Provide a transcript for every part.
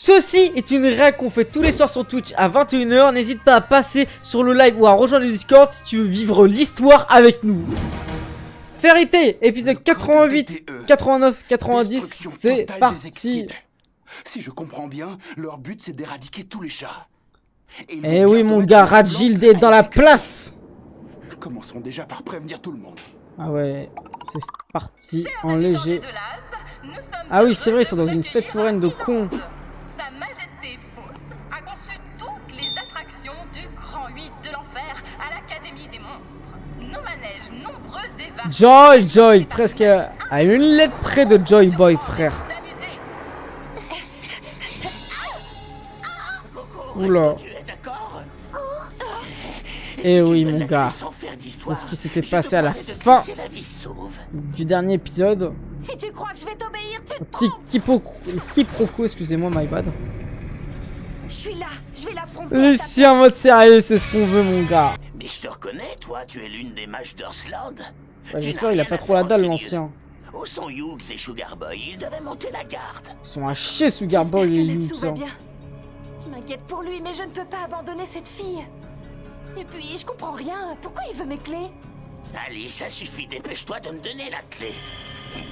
Ceci est une règle qu'on fait tous les soirs sur Twitch à 21 h. N'hésite pas à passer sur le live ou à rejoindre le Discord si tu veux vivre l'histoire avec nous. Fairy Tail, épisode 88, 89, 90, c'est parti. Si je comprends bien, leur but c'est d'éradiquer tous les chats. Eh oui mon gars, Radjild est dans la place. Commençons déjà par prévenir tout le monde. Ah ouais, c'est parti en léger. Ah oui, c'est vrai, ils sont dans une fête foraine de cons. Sa Majesté Faust a conçu toutes les attractions du Grand 8 de l'Enfer à l'Académie des Monstres. Nos manèges nombreux et variés. Joy, presque à une lettre près de Joy Boy, frère. Oula. Eh oui mon gars, c'est ce qui s'était passé à la fin du dernier épisode. Si tu crois que je vais t'obéir, tu te Petit quiproquo, excusez-moi, my bad. Je suis là, je vais l'affronter. Lucie en mode sérieux, c'est ce qu'on veut mon gars. Mais je te reconnais, toi, tu es l'une des mages d'Ursland. Ouais, j'espère il a pas trop la dalle l'ancien. Où sont Hughes et Sugar Boy? Ils devaient monter la garde. Ils sont à chier Sugar Boy et Hughes. Je m'inquiète pour lui, mais je ne peux pas abandonner cette fille. Et puis, je comprends rien. Pourquoi il veut mes clés? Allez, ça suffit, dépêche-toi de me donner la clé. Il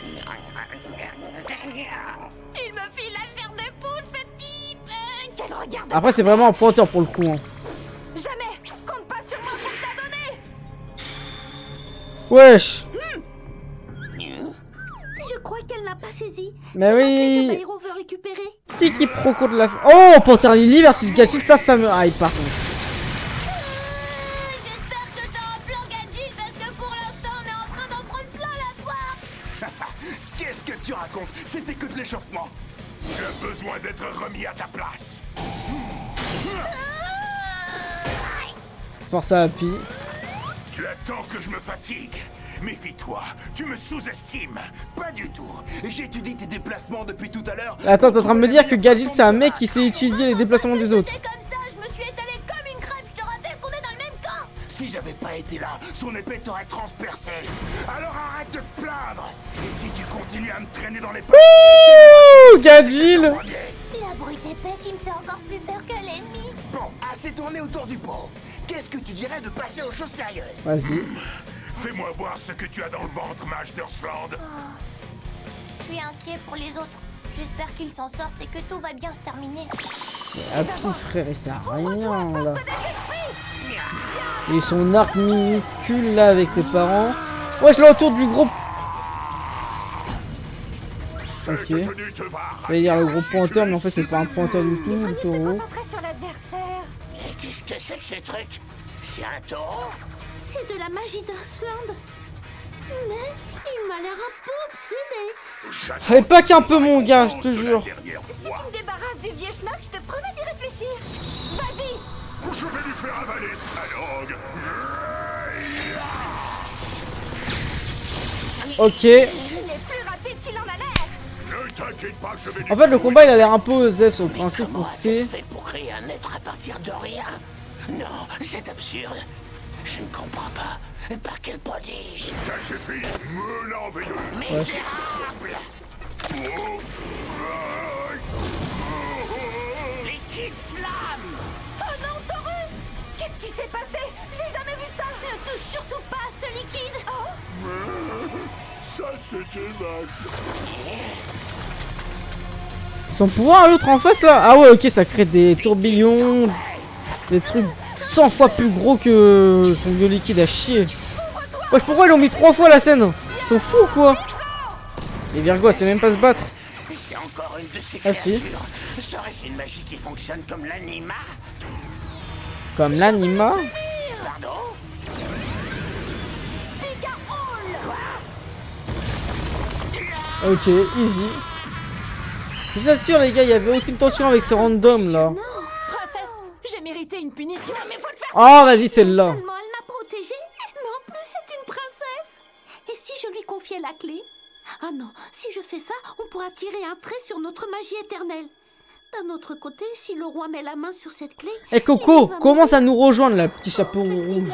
me file la chair de poule, ce type. Quel regard de... Après c'est vraiment un pointeur pour le coup hein. Jamais. Compte pas sur moi pour t'a donné. Wesh. Je crois qu'elle n'a pas saisi. Mais oui. Héros veut récupérer. Petit quiproquo de la... Oh, Panthère Lily versus Gadget, ça me hype par contre. J'espère que t'as un plan, Gadget, parce que pour l'instant, on est en train d'en prendre plein la poire. Qu'est-ce que tu racontes? C'était que de l'échauffement. J'ai besoin d'être remis à ta place. Force à Happy. Tu attends que je me fatigue. Méfie-toi, tu me sous-estimes. Pas du tout. J'étudie tes déplacements depuis tout à l'heure. Attends, t'es en train de me dire que Gadget c'est un mec qui sait étudier les déplacements des autres. C'est comme ça, je me suis étalé comme une crêpe. Je te rappelle qu'on est dans le même camp. Si j'avais pas été là, son épée t'aurait transpercé. Alors arrête de te plaindre. Et si tu continues à me traîner dans les pas... Ouh, Gadget. La brute épaisse, il me fait encore plus peur que l'ennemi. Bon, assez tourné autour du pot. Qu'est-ce que tu dirais de passer aux choses sérieuses? Vas-y. Fais-moi voir ce que tu as dans le ventre, mage d'Ursland. Je suis inquiet pour les autres. J'espère qu'ils s'en sortent et que tout va bien se terminer. Happy frère, il sert à rien là. Et son arc minuscule là avec ses parents. Wesh là autour du gros. Ok. Je vais dire le gros pointeur, mais en fait c'est pas un pointeur du tout, le taureau. Sur l'adversaire. Mais qu'est-ce que c'est que ce truc? C'est un taureau? C'est de la magie d'Ursland. Mais il m'a l'air un peu obsédé. Allez, pas qu'un peu mon gars, je te jure. Si tu me débarrasses du vieux schnock, je te promets d'y réfléchir. Vas-y. Je vais lui faire avaler sa langue. Ok. Il est plus rapide qu'il en a l'air. Ne t'inquiète pas, je vais lui... En fait le combat il a l'air un peu osef sur le principe qu'on sait. Fait pour créer un être à partir de rien. Non, c'est absurde. Je ne comprends pas. Par quel prodige? Ça suffit, me l'enveilleux. Misérable! Liquide flamme! Oh non, Taurus! Qu'est-ce qui s'est passé? J'ai jamais vu ça. Ne touche surtout pas à ce liquide. Oh. Ça c'était vache. Son pouvoir à l'autre en face là. Ah ouais, ok, ça crée des tourbillons, des trucs 100 fois plus gros que son vieux liquide à chier. Wesh, pourquoi ils l'ont mis 3 fois la scène? Ils sont fous quoi. Et Virgo, c'est même pas se battre. C'est encore une de ces Ah si. créatures. Serait-ce une magie qui fonctionne comme l'anima? Comme l'anima. Pardon? Ok, easy. Je vous assure les gars, il y avait aucune tension avec ce random là. Princesse, j'ai mérité une punition. Mais faut le faire. Oh vas-y celle-là. Seulement, elle m'a protégée, mais en plus c'est une princesse. Et si je lui confiais la clé? Ah non, si je fais ça, on pourra tirer un trait sur notre magie éternelle. D'un autre côté, si le roi met la main sur cette clé... Eh Coco, commence à nous rejoindre là, petit chapeau rouge.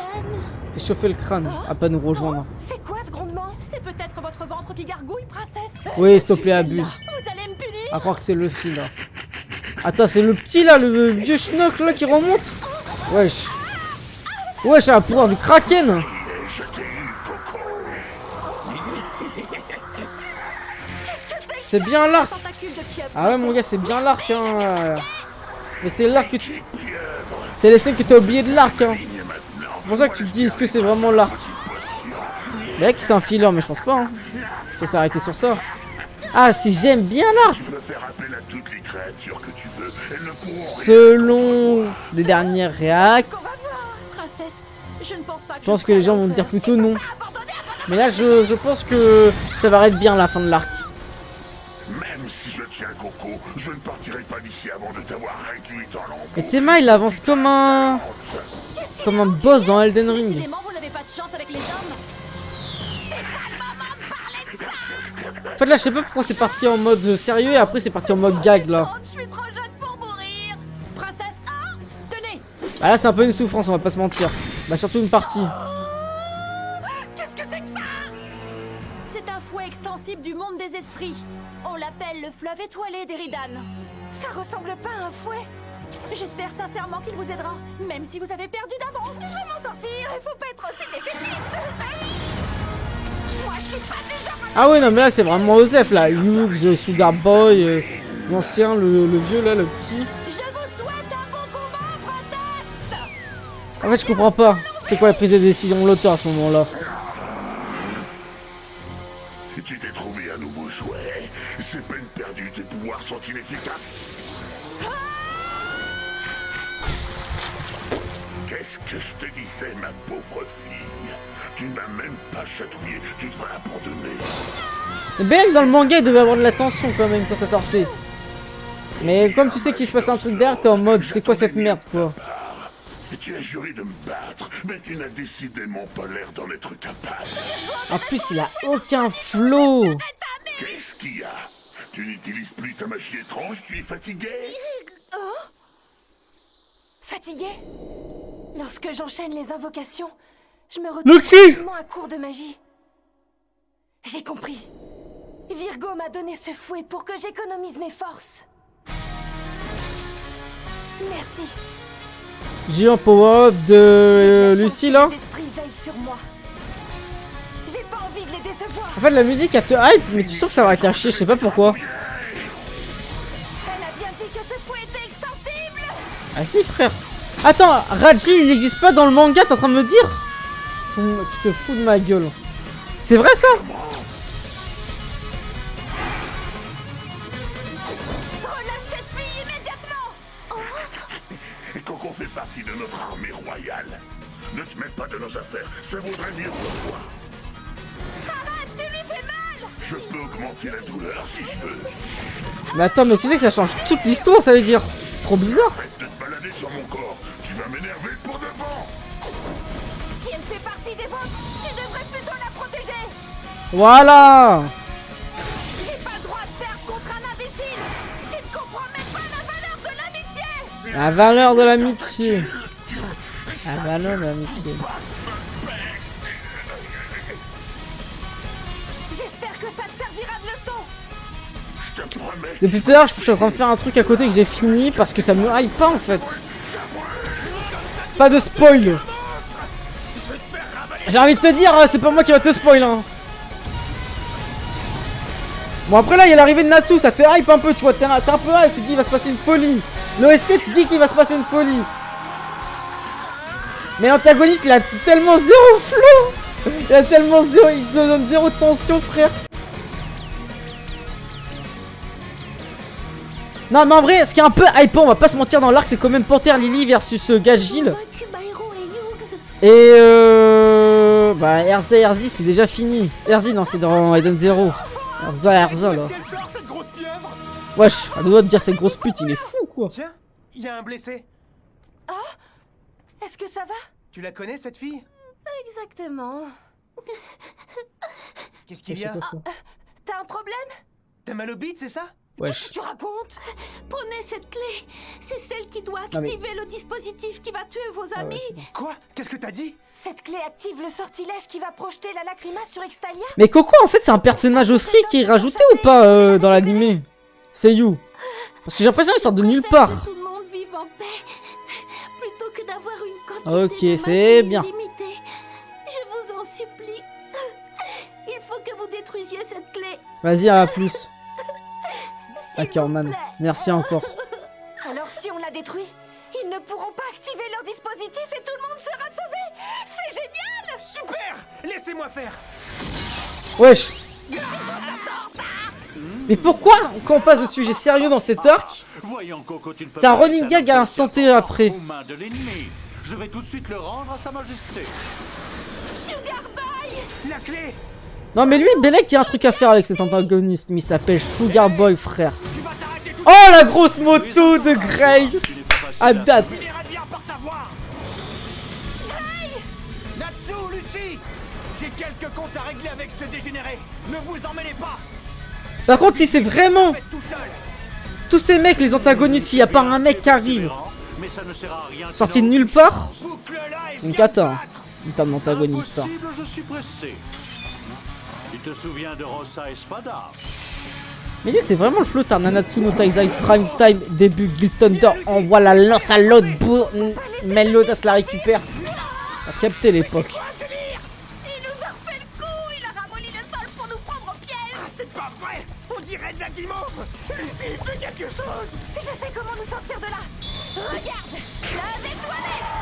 Et chauffer le crâne, à pas nous rejoindre. C'est quoi ce grondement? C'est peut-être votre ventre qui gargouille, princesse? Oui, s'il te plaît, abuse. Vous allez me punir? À croire que c'est Luffy là. Attends, c'est le petit là, le vieux schnock là qui remonte. Wesh. Wesh, un pouvoir du Kraken. C'est bien l'arc. Ah ouais mon gars, c'est bien l'arc hein. Mais c'est l'arc que tu... C'est les scènes que t'as oublié de l'arc hein. C'est pour ça que tu te dis, est-ce que c'est vraiment l'arc? Mec, c'est un filler, mais je pense pas hein. Faut s'arrêter sur ça. Ah, si j'aime bien l'arc. Selon les dernières réacts, je pense que les gens vont dire plutôt non. Mais là, je pense que ça va être bien la fin de l'arc. Même si je tiens Coco, je ne partirai pas d'ici avant de t'avoir réduit en lambeaux. Et Tema, il avance comme un boss dans Elden Ring. Décidément, vous n'avez pas de chance avec les hommes. En fait là je sais pas pourquoi c'est parti en mode sérieux et après c'est parti en mode gag là. Je suis trop jeune pour mourir. Princesse, tenez. Ah là c'est un peu une souffrance, on va pas se mentir. Bah surtout une partie. Qu'est-ce que c'est que ça? C'est un fouet extensible du monde des esprits. On l'appelle le fleuve étoilé d'Eridan. Ça ressemble pas à un fouet. J'espère sincèrement qu'il vous aidera. Même si vous avez perdu d'avance. Je vais m'en sortir. Il faut pas être aussi défaitiste. Moi je suis pas déjà... Ah ouais non mais là c'est vraiment Osef là. Hughes, Sugar Boy, l'ancien, le vieux là, le petit. Je vous souhaite un bon combat, princesse. En fait je comprends pas. C'est quoi la prise de décision de l'auteur à ce moment là? Tu t'es trouvé un nouveau jouet. C'est peine perdue, tes pouvoirs sont inefficaces. Qu'est-ce que je te disais, ma pauvre fille? Tu n'as même pas chatouillé, tu devrais abandonner. Même dans le manga il devait avoir de la tension quand même quand ça sortait. Mais comme tu sais qu'il se passe un truc derrière, t'es en mode c'est quoi cette merde quoi? Tu as juré de me battre, mais tu n'as décidément pas l'air d'en être capable. En plus il a aucun flow. Qu'est-ce qu'il y a? Tu n'utilises plus ta magie étrange, tu es fatigué? Fatigué? Lorsque j'enchaîne les invocations, je me Le retrouve qui? facilement à court de magie. J'ai compris. Virgo m'a donné ce fouet pour que j'économise mes forces. Merci. J'ai un power-up de Lucie là. Les esprits veillent sur moi. J'ai pas envie de les décevoir. En fait la musique elle te hype mais tu sens que ça va être à chier, je sais pas pourquoi. Elle a bien dit que ce fouet était extensible. Ah si frère. Attends, Raji il n'existe pas dans le manga, t'es en train de me dire? Tu te fous de ma gueule. C'est vrai ça? Relâche cette fille immédiatement. Et Coco fait partie de notre armée royale. Ne te mêle pas de nos affaires, ça vaudrait mieux pour toi. Arrête, tu lui fais mal. Je peux augmenter la douleur si je veux. Mais attends, mais tu sais que ça change toute l'histoire, ça veut dire. C'est trop bizarre. Arrête de te balader sur mon corps, tu vas m'énerver pour de bon. Si elle fait partie des vôtres, tu devrais plutôt la protéger. Voilà. J'ai pas le droit de perdre contre un imbécile. Tu ne comprends même pas la valeur de l'amitié. La valeur de l'amitié. La valeur de l'amitié. J'espère que ça te servira de leçon. Je te promets. Depuis tout à l'heure, je suis en train de faire un truc à côté que j'ai fini parce que ça me hype pas en fait. Pas de spoil. J'ai envie de te dire, c'est pas moi qui va te spoil hein. Bon après là il y a l'arrivée de Natsu, ça te hype un peu, tu vois, t'es un peu hype, tu te dis il va se passer une folie. L'OST te dit qu'il va se passer une folie. Mais l'antagoniste il a tellement zéro flow. Il a tellement zéro, il te donne zéro tension frère. Non mais en vrai ce qui est un peu hypant, on va pas se mentir dans l'arc, c'est quand même Panthère Lily versus Gagil. Et bah Erza Erzi c'est déjà fini. Erzi non c'est dans Eden Zero. Erza là. Wesh, elle doit te dire cette grosse pute, il est fou quoi. Tiens, il y a un blessé. Est-ce que ça va? Tu la connais cette fille? Exactement. Qu'est-ce qu'il y a? T'as un problème? T'as mal au bide, c'est ça? Wesh. Tu racontes? Prenez cette clé. C'est celle qui doit Non, mais- activer le dispositif qui va tuer vos amis. Quoi? Qu'est-ce que t'as dit? Cette clé active le sortilège qui va projeter la lacrima sur Extalia. Mais Coco en fait c'est un personnage aussi qui est rajouté ou pas dans l'animé? C'est You. Parce que j'ai l'impression qu'ils sortent de nulle préfère part. que tout le monde vive en paix plutôt que d'avoir une quantité Ok, de c'est magie bien. illimitée. Je vous en supplie. Il faut que vous détruisiez cette clé. Vas-y, à plus. S'il vous Ackerman. plaît. Merci encore. Alors si on la détruit, ils ne pourront pas activer leur dispositif et tout le monde sera sauvé. C'est génial. Super! Laissez-moi faire. Wesh. Mais pourquoi, quand on passe de sujet sérieux dans cet arc, Voyons, Coco, tu ne peux c'est un pas running laisser gag à l'instant T après? aux mains de l'ennemi. Je vais tout de suite le rendre à sa majesté. Sugar Boy. La clé! Non mais lui, Belek, il y a un truc à faire avec cet antagoniste, mais il s'appelle Sugar Boy, frère. Tu vas t'arrêter tout Oh, la grosse moto de Grey Il n'est pas facile à date. tu iras bien par ta voix! Natsu, Lucie! J'ai quelques comptes à régler avec ce dégénéré. Ne vous en mêlez pas! Par contre, si c'est vraiment Faites tout seul! tous ces mecs, les antagonistes, s'il n'y a pas un mec qui arrive, Mais ça ne sert à rien. sorti de nulle part, Boucle-la et c'est une viens cata, me hein, battre. en termes d'antagoniste. hein. Impossible, je suis pressé. Tu te souviens de Rosa Espada? Mais lui, c'est vraiment le flotard. Nanatsu no Taizai Prime Time, début Guild Thunder, envoie la lance à l'autre bout, Meliodas la récupère. A capté l'époque. Il nous a refait le coup. Il a ramolli le sol pour nous prendre au piège. Ah, c'est pas vrai! On dirait de la guimauve! Lucie, fais quelque chose! Je sais comment nous sortir de là. Regarde, là des toilettes.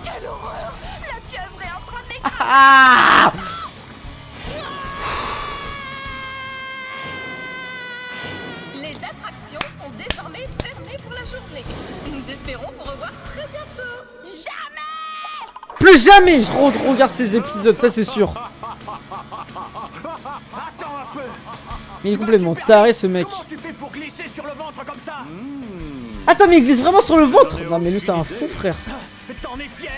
Quelle horreur. La pieuvre est en train de m'écraser. Ah! Les attractions sont désormais fermées pour la journée. Nous espérons vous revoir très bientôt. Jamais. Plus jamais je regarde ces épisodes, ça c'est sûr. Attends un peu! Mais il est complètement taré ce mec. Comment tu fais pour glisser sur le ventre comme ça? Attends, mais il glisse vraiment sur le ventre? Non, mais lui, c'est un fou, frère. T'en es fier?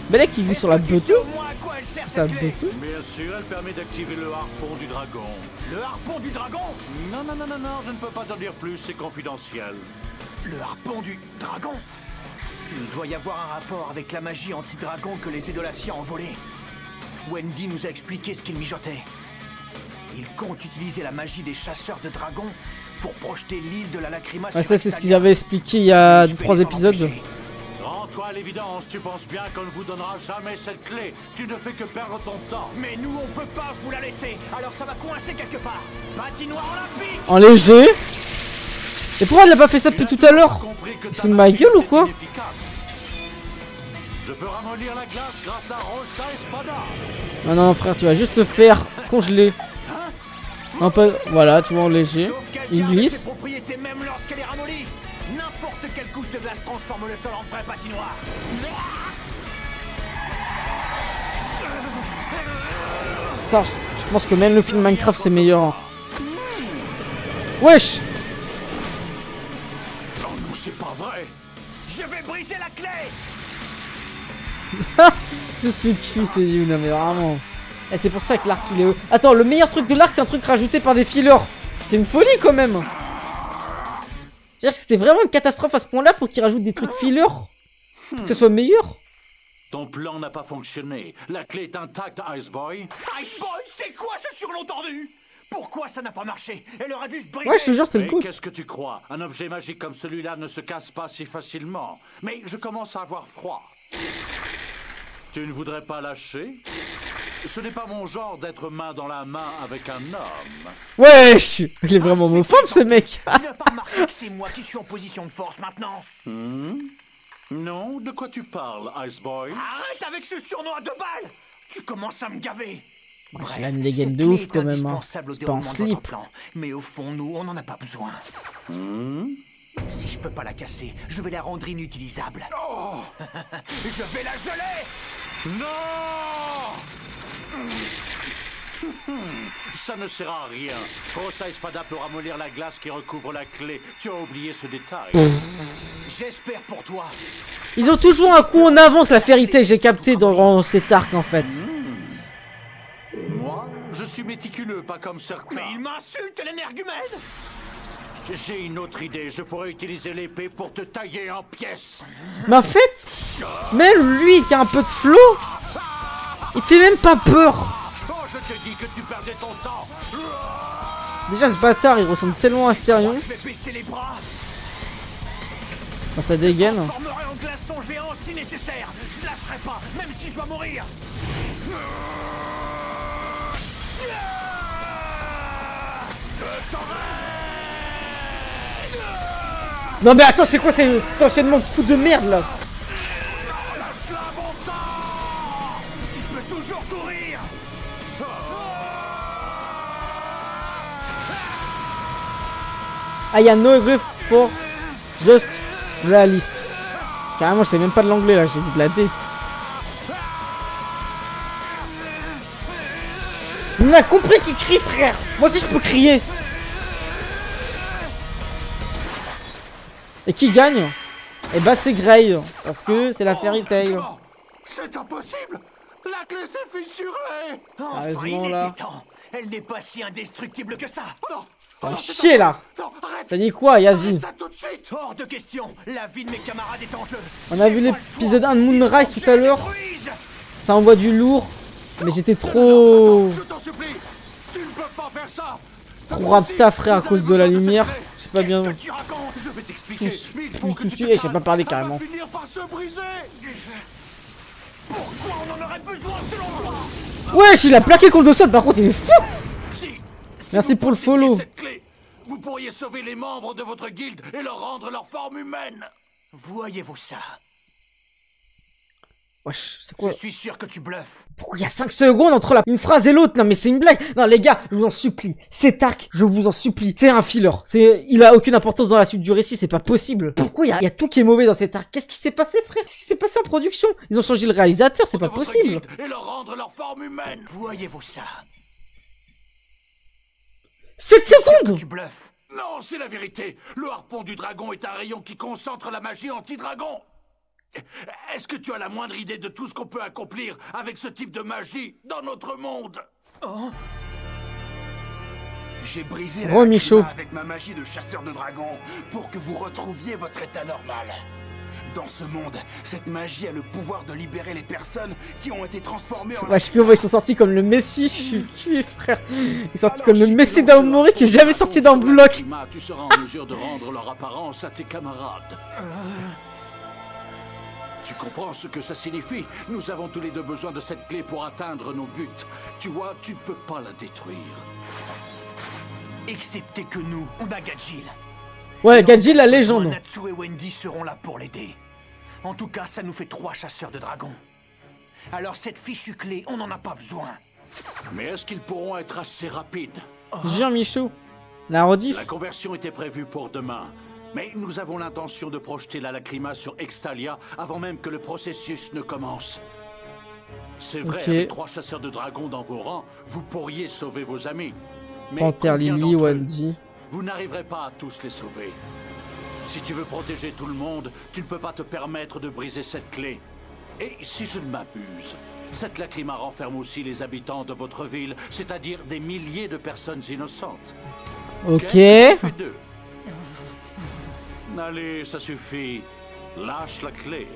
Belek, il glisse sur la Tu sais beuteuse. au moins à quoi elle sert C'est la cette clé? beuteuse. Bien sûr, elle permet d'activer le harpon du dragon. Le harpon du dragon? Non, non, non, non, non, je ne peux pas t'en dire plus, c'est confidentiel. Le harpon du dragon? Il doit y avoir un rapport avec la magie anti-dragon que les Édolaciens ont volée. Wendy nous a expliqué ce qu'il mijotait. Il compte utiliser la magie des chasseurs de dragons pour projeter l'île de la Lacrima Ouais, sur ça, c'est ce qu'ils Extania. avaient expliqué il y a Je vais 3 les en épisodes. empêcher. Rends-toi à l'évidence, tu penses bien qu'on ne vous donnera jamais cette clé. Tu ne fais que perdre ton temps. Mais nous, on peut pas vous la laisser. Alors ça va coincer quelque part. Patinoire olympique. En léger. Et pourquoi elle a pas fait ça depuis tout à l'heure? Compris que Il se ta fout de ma magie gueule ou est quoi? inefficace. Je peux ramollir la glace grâce à Rosa Espada. Non, non, frère, tu vas juste te faire congeler. Un peu. Voilà, tu vois, en léger. Sauf Il quelqu'un avec glisse. ses propriétés même lorsqu'elle est ramollie. N'importe quelle couche de glace transforme le sol en vraie patinoire. Ça, je pense que même le film Minecraft, c'est meilleur. hein. Wesh! Oh non, c'est pas vrai. Je vais briser la clé. Je suis cuit, c'est Yuna, mais vraiment. Et c'est pour ça que l'arc il est. Attends, le meilleur truc de l'arc, c'est un truc rajouté par des fillers. C'est une folie quand même. C'est-à-dire que c'était vraiment une catastrophe à ce point-là pour qu'ils rajoutent des trucs fillers. Pour que ce soit meilleur. Ton plan n'a pas fonctionné. La clé est intacte, Ice Boy. Ice Boy, c'est quoi ce surnom tordu? Pourquoi ça n'a pas marché? Elle aurait dû se briser. Ouais, je te jure, c'est le Mais coup. qu'est-ce que tu crois? Un objet magique comme celui-là ne se casse pas si facilement. Mais je commence à avoir froid. Tu ne voudrais pas lâcher? Ce n'est pas mon genre d'être main dans la main avec un homme. Wesh! Il est vraiment homophobe ce mec. Tu n'as pas remarqué que c'est moi qui suis en position de force maintenant? Non, de quoi tu parles, Ice Boy? Arrête avec ce surnom à 2 balles. Tu commences à me gaver. Il a une dégaine cette de clé ouf est quand même. Hein. indispensable au C'est pas en déroulement de votre slip. plan. Mais au fond, nous, on n'en a pas besoin. Si je peux pas la casser, je vais la rendre inutilisable. Oh je vais la geler. Non! Ça ne sert à rien. Rosa Espada peut ramollir la glace qui recouvre la clé. Tu as oublié ce détail. J'espère pour toi. Ils ont toujours un coup en avance, la Fairy Tail, j'ai capté dans cet arc en fait. Moi, je suis méticuleux, pas comme certains. Mais il m'insulte, l'énergumène. J'ai une autre idée. Je pourrais utiliser l'épée pour te tailler en pièces. Mais en fait, même lui qui a un peu de flow, il fait même pas peur. Oh, je te dis que tu perdais ton temps. Déjà ce bâtard il ressemble tellement à Astérion. Je vais baisser les bras. Quand ça dégaine. Je formerai en glaçon géant si nécessaire. Je lâcherai pas, même si je dois mourir. Non mais attends, c'est quoi cet enchaînement de coups de merde là? Lâche-la, bon sang. Tu peux toujours courir. Ah, y'a no English for just realist. Carrément, je sais même pas de l'anglais là, j'ai dit de la D. On a compris qu'il crie, frère. Moi aussi je peux crier. Et qui gagne? Et bah c'est Grey, parce que c'est la Fairy Tail. C'est impossible. La clé s'est fissurée. Enfin, Sérieusement, il là. était temps. Elle n'est pas si indestructible que ça. Ah, chier là. Non, arrête. Ça dit quoi, Yazi? Ça tout de suite. Hors de question. La vie de mes camarades est en jeu. On a vu l'épisode 1 de Moonrise tout à l'heure. Ça envoie du lourd. Mais j'étais trop... Je t'en supplie. Tu ne peux pas faire ça. trop rapta, frère, à cause de la lumière. Je sais pas bien. Qu'est-ce que tu racontes? Je vais t'expliquer. Mais il faut que tu te Je sais pas calmes. parler Elle carrément. va finir par se briser. Pourquoi on en aurait besoin selon toi? Wesh, il a plaqué contre le sol, par contre il est fou. Si Merci vous pour le possédiez follow. cette clé, vous pourriez sauver les membres de votre guilde et leur rendre leur forme humaine. Voyez-vous ça? Wesh, c'est quoi? Je suis sûr que tu bluffes. Pourquoi il y a 5 secondes entre une phrase et l'autre? Non mais c'est une blague. Non les gars, je vous en supplie. Cet arc, je vous en supplie. C'est un filler. Il a aucune importance dans la suite du récit, c'est pas possible. Pourquoi il y a tout qui est mauvais dans cet arc? Qu'est-ce qui s'est passé, frère? Qu'est-ce qui s'est passé en production? Ils ont changé le réalisateur, c'est pas De votre possible. guilde et leur rendre leur forme humaine. Voyez-vous ça? 7 secondes. Tu bluffes. Non, c'est la vérité. Le harpon du dragon est un rayon qui concentre la magie anti-dragon. Est-ce que tu as la moindre idée de tout ce qu'on peut accomplir avec ce type de magie dans notre monde? J'ai brisé la Michaud. lacrima avec ma magie de chasseur de dragons pour que vous retrouviez votre état normal. Dans ce monde, cette magie a le pouvoir de libérer les personnes qui ont été transformées en... Wesh, ils sont sortis comme le Messi, je suis tué, frère. Ils sont sortis comme le Messi d'Aomori qui est jamais sorti d'un bloc. Tu seras en mesure de rendre leur apparence à tes camarades. Tu comprends ce que ça signifie? Nous avons tous les deux besoin de cette clé pour atteindre nos buts. Tu vois, tu ne peux pas la détruire. Excepté que nous, on a Gadjil. Ouais, Gadjil la légende. Natsu et Wendy seront là pour l'aider. En tout cas, ça nous fait 3 chasseurs de dragons. Alors cette fichue clé, on n'en a pas besoin. Mais est-ce qu'ils pourront être assez rapides? Jean Michaud. La rediff. La conversion était prévue pour demain. Mais nous avons l'intention de projeter la lacrima sur Extalia avant même que le processus ne commence. C'est vrai, Ok. avec 3 chasseurs de dragons dans vos rangs, vous pourriez sauver vos amis. Mais Panthère combien Lily, d'entre eux? Wendy. Vous n'arriverez pas à tous les sauver. Si tu veux protéger tout le monde, tu ne peux pas te permettre de briser cette clé. Et si je ne m'abuse, cette lacrima renferme aussi les habitants de votre ville, c'est-à-dire des milliers de personnes innocentes. Ok. Qu'est-ce que tu fais d'eux? Allez, ça suffit. Lâche la clé.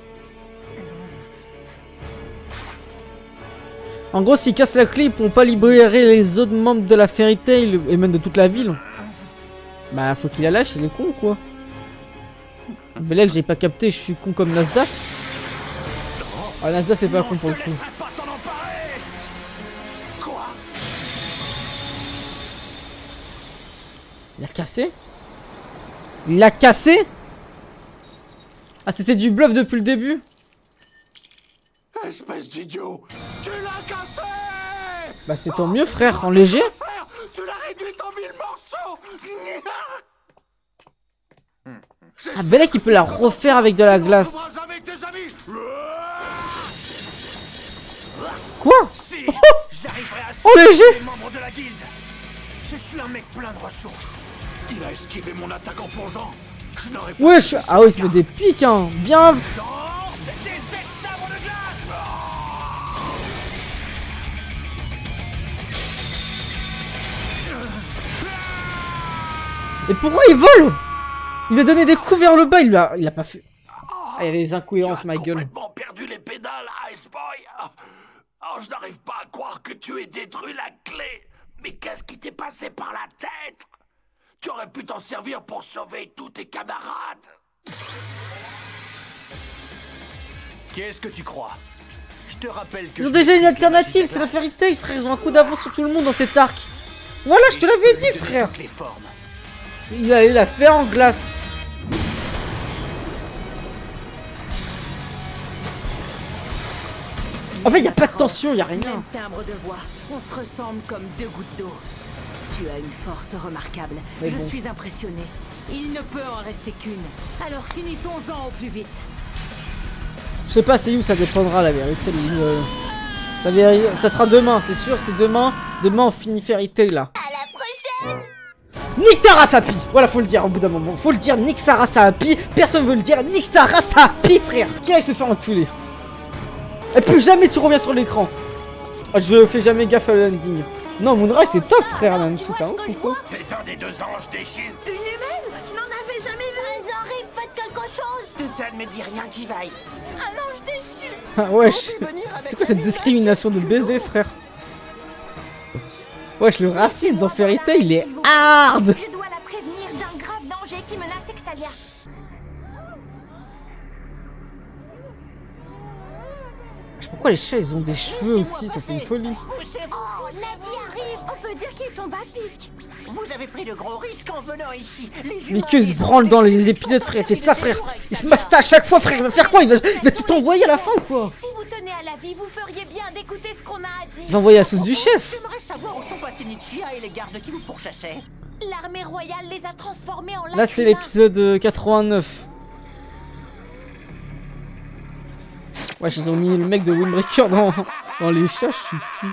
En gros, s'ils cassent la clé, ils pourront pas libérer les autres membres de la Fairy Tail et même de toute la ville. Bah, faut qu'il la lâche, il est con quoi. Belel, j'ai pas capté, je suis con comme Nasdas. Ah, Nasdas, c'est pas con pour le coup. Pas t'en emparer. Quoi? Il a cassé? Il l'a cassé? Ah, c'était du bluff depuis le début? Espèce d'idiot. Tu l'as cassé. Bah, c'est tant mieux, frère, en léger. Frère, tu l'as réduit en 1000 morceaux. Ah, Belek, il peut la refaire avec de la glace. Tu ne jamais tes amis. Quoi? Si, j'arriverai à Oh, sauver léger. les membres de la guilde. Je suis un mec plein de ressources. Il a esquivé mon attaque en plongeant. Je n'aurais pas... Wesh. Ah oui, il se met des pics, hein. Bien. Oh, c'est des sabres de glace. Et pourquoi il vole? Il lui a donné des coups vers le bas, il a pas fait. Ah, il y a des incohérences, Tu ma as gueule. complètement perdu les pédales, Ice Boy. Oh, je n'arrive pas à croire que tu aies détruit la clé. Mais qu'est-ce qui t'est passé par la tête? Tu aurais pu t'en servir pour sauver tous tes camarades. Qu'est-ce que tu crois? Je te rappelle que... Ils ont déjà une alternative, c'est la Fairy Tail, frère. Ils ont un coup d'avance sur tout le monde dans cet arc. Voilà, je te l'avais dit, frère. Il allait la faire en glace. En fait, il n'y a pas de tension, il n'y a rien. Même timbre de voix, on se ressemble comme deux gouttes d'eau. Tu as une force remarquable. Mais Je bon. suis impressionné. Il ne peut en rester qu'une. Alors finissons-en au plus vite. Je sais pas, c'est où ça dépendra la vérité. Ça sera demain, c'est sûr, c'est demain. Demain, on finit Fairy Tail là. À la prochaine. Nique ta race à Happy. Voilà, faut le dire au bout d'un moment. Faut le dire, nique sa race à Happy. Personne veut le dire, nique sa race à Happy, frère. Qui aille se faire enculer. Et plus jamais tu reviens sur l'écran. Je fais jamais gaffe à l'ending. Non, Moonrise c'est top, frère, là, sous ta honte ou quoi? C'est un des deux anges des Chines. Une humaine? Je n'en avais jamais vu. J'arrive, faites quelque chose. Tout ça ne me dit rien qui vaille. Un ange déchu. Ah wesh. C'est quoi cette discrimination de baiser, frère? Wesh, le racisme dans Fairy Tail, il est hard. Je dois la prévenir d'un grave danger qui menace Extalia. Pourquoi les chats ils ont des cheveux aussi? Ça c'est une folie. Oh, Navi arrive. On peut dire qu'il tombe à pic. Vous avez pris de gros risques en venant ici. Les Mais humains que se branle dans les épisodes, frère. Il fait ça, frère. Il se maste à chaque fois, frère. Il va faire quoi? Il va tout envoyer à la fin ou quoi? Si vous tenez à la vie, vous feriez bien d'écouter ce qu'on a à dire. Il va envoyer la sauce du chef. J'aimerais savoir où sont passés Nichia et les gardes qui vous pourchassaient. L'armée royale les a transformés en Là c'est lacrimas. l'épisode 89. Ouais, ils ont mis le mec de Windbreaker dans les chats, je suis fou.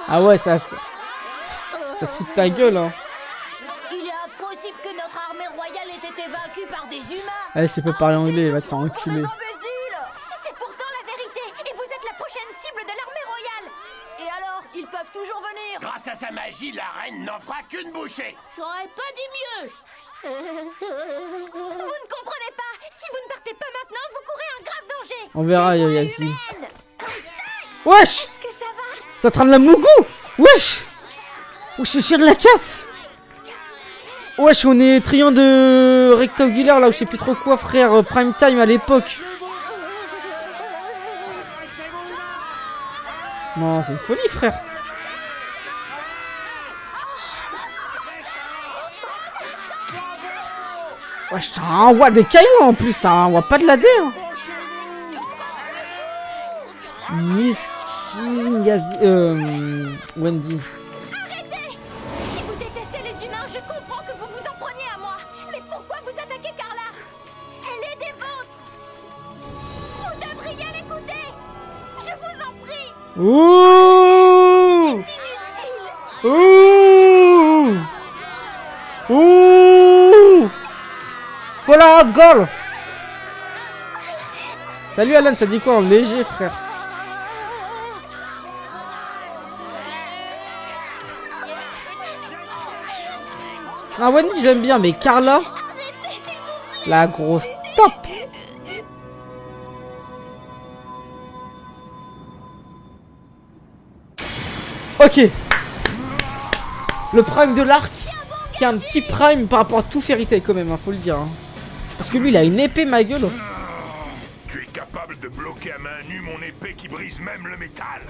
Ah ouais, ça se fout de ta gueule, hein. Il est impossible que notre armée royale ait été vaincue par des humains. Allez, je sais pas parler anglais, il va te faire enculer. C'est pourtant la vérité. Et vous êtes la prochaine cible de l'armée royale. Et alors, ils peuvent toujours venir. Grâce à sa magie, la reine n'en fera qu'une bouchée. J'aurais pas dit mieux. Vous ne comprenez pas. Si vous ne partez pas maintenant, vous courez un grave danger. On verra, Des toits Yassi. humaines. Wesh! Est-ce que ça va? Ça trame la mougou! Wesh! Wesh, je chien de la casse! Wesh, on est triant de rectangulaire là, ou je sais plus trop quoi, frère. Prime time à l'époque. Non, c'est une folie, frère. Wesh, ça envoie des cailloux en plus, ça envoie pas de la dé. Hein. Miss King, Wendy. Arrêtez! Si vous détestez les humains, je comprends que vous vous en preniez à moi. Mais pourquoi vous attaquez Carla? Elle est des vôtres. Vous devriez l'écouter. Je vous en prie. Ouh! C'est inutile. Ouh! Ouh! Voilà, goal! Salut Alan, ça dit quoi en léger, frère? Ah, Wendy, j'aime bien, mais Carla, la grosse top! Ok! Le prime de l'arc, qui a un petit prime par rapport à tout Fairy Tail quand même, hein, faut le dire. Hein. Parce que lui, il a une épée, ma gueule. Tu es capable de bloquer à main nue mon épée qui brise même le métal.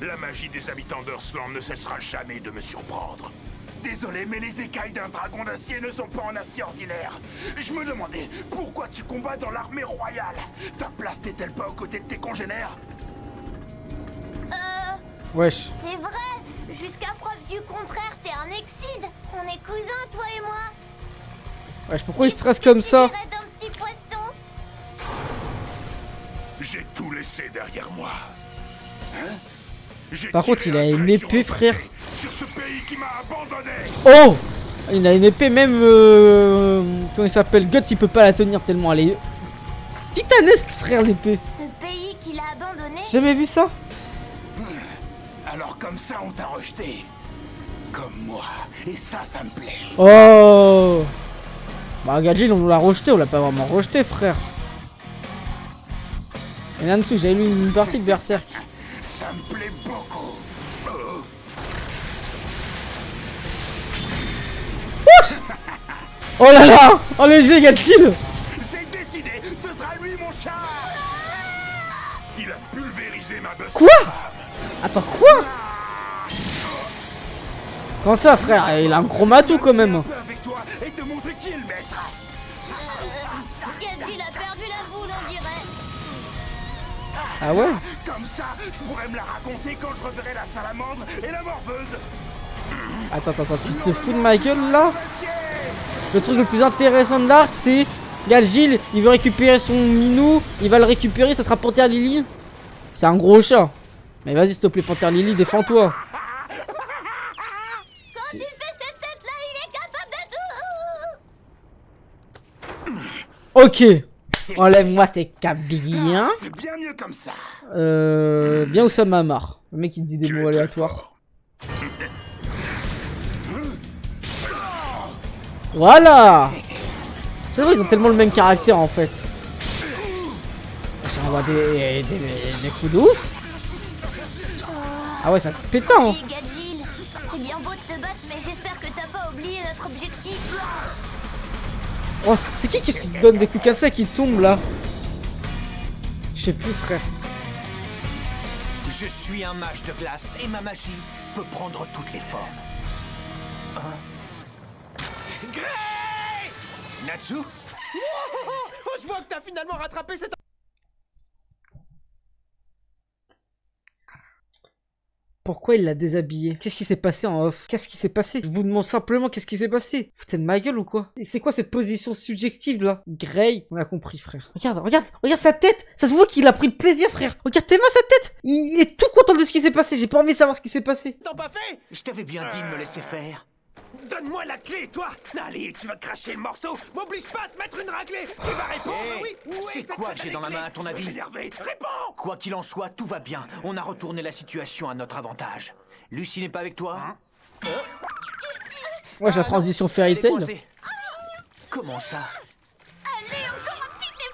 La magie des habitants d'Earthland ne cessera jamais de me surprendre. Désolé, mais les écailles d'un dragon d'acier ne sont pas en acier ordinaire. Je me demandais pourquoi tu combats dans l'armée royale. Ta place n'est-elle pas aux côtés de tes congénères? Wesh. C'est vrai. Jusqu'à preuve du contraire, t'es un exide. On est cousins, toi et moi. Wesh, pourquoi il stresse comme ça? Tu d'un petit poisson. J'ai tout laissé derrière moi. Hein? J'ai Par contre, tiré il a un une trait sur épée, mon passé, frère. Sur ce pays qui m'a abandonné. Oh! Il a une épée, même. Comment il s'appelle? Guts, il peut pas la tenir tellement elle est. Titanesque, frère, l'épée. Ce pays qu'il a abandonné. J'ai jamais vu ça? Alors comme ça, on t'a rejeté. Comme moi. Et ça me plaît. Oh! Bah, Gadjil, on l'a rejeté, on l'a pas vraiment rejeté, frère. Et là-dessous, j'avais lu une partie de Berserk. Ça me plaît beaucoup. Oh là là! Oh léger, Gatchill! J'ai décidé, ce sera lui mon chat. Il a pulvérisé ma bust. Quoi? Attends, quoi? Comment ça, frère? Il a un gros matou quand même. Un peu avec toi et te montrer qui est le maître. Gadgil a perdu la boule, on dirait. Ah ouais? Comme ça, je pourrais me la raconter quand je reverrai la salamandre et la morveuse. Attends, tu te fous de ma gueule là? Le truc le plus intéressant de l'arc, c'est Gadgil, il veut récupérer son minou, il va le récupérer, ça sera Panthère Lily. C'est un gros chat. Mais vas-y, s'il te plaît, Panthère Lily, défends-toi. Quand il fait cette tête-là, il est capable de tout. Ok. Enlève-moi ces cabillons. C'est bien mieux comme ça. Bien où ça m'a marre. Le mec il dit des mots aléatoires. Voilà. C'est vrai, ils ont tellement le même caractère en fait. J'envoie des coups de ouf. Ah ouais, ça se pétant. Hein. Hey, Gadgil, c'est bien beau de te battre, mais j'espère que t'as pas oublié notre objectif. Oh, c'est qui se donne des coups comme ça qui tombe là? Je sais plus, frère. Je suis un mage de glace et ma magie peut prendre toutes les formes. Hein? Grey! Natsu? Oh, je vois que t'as finalement rattrapé cette... Pourquoi il l'a déshabillé? Qu'est-ce qui s'est passé en off? Qu'est-ce qui s'est passé? Je vous demande simplement qu'est-ce qui s'est passé? Vous foutez de ma gueule ou quoi? Et c'est quoi cette position subjective là? Grey, on a compris frère. Regarde sa tête! Ça se voit qu'il a pris le plaisir frère! Regarde tes mains, sa tête! Il est tout content de ce qui s'est passé, j'ai pas envie de savoir ce qui s'est passé. T'as pas fait? Je t'avais bien dit de me laisser faire. Donne-moi la clé, toi! Allez, tu vas cracher le morceau! M'oblige pas à te mettre une raclée! Tu vas répondre, Hey, oui? c'est quoi que j'ai dans la main à ton avis? Réponds! Quoi qu'il en soit, tout va bien. On a retourné la situation à notre avantage. Lucie n'est pas avec toi? Ouais, la transition Fairy Tail. Comment ça?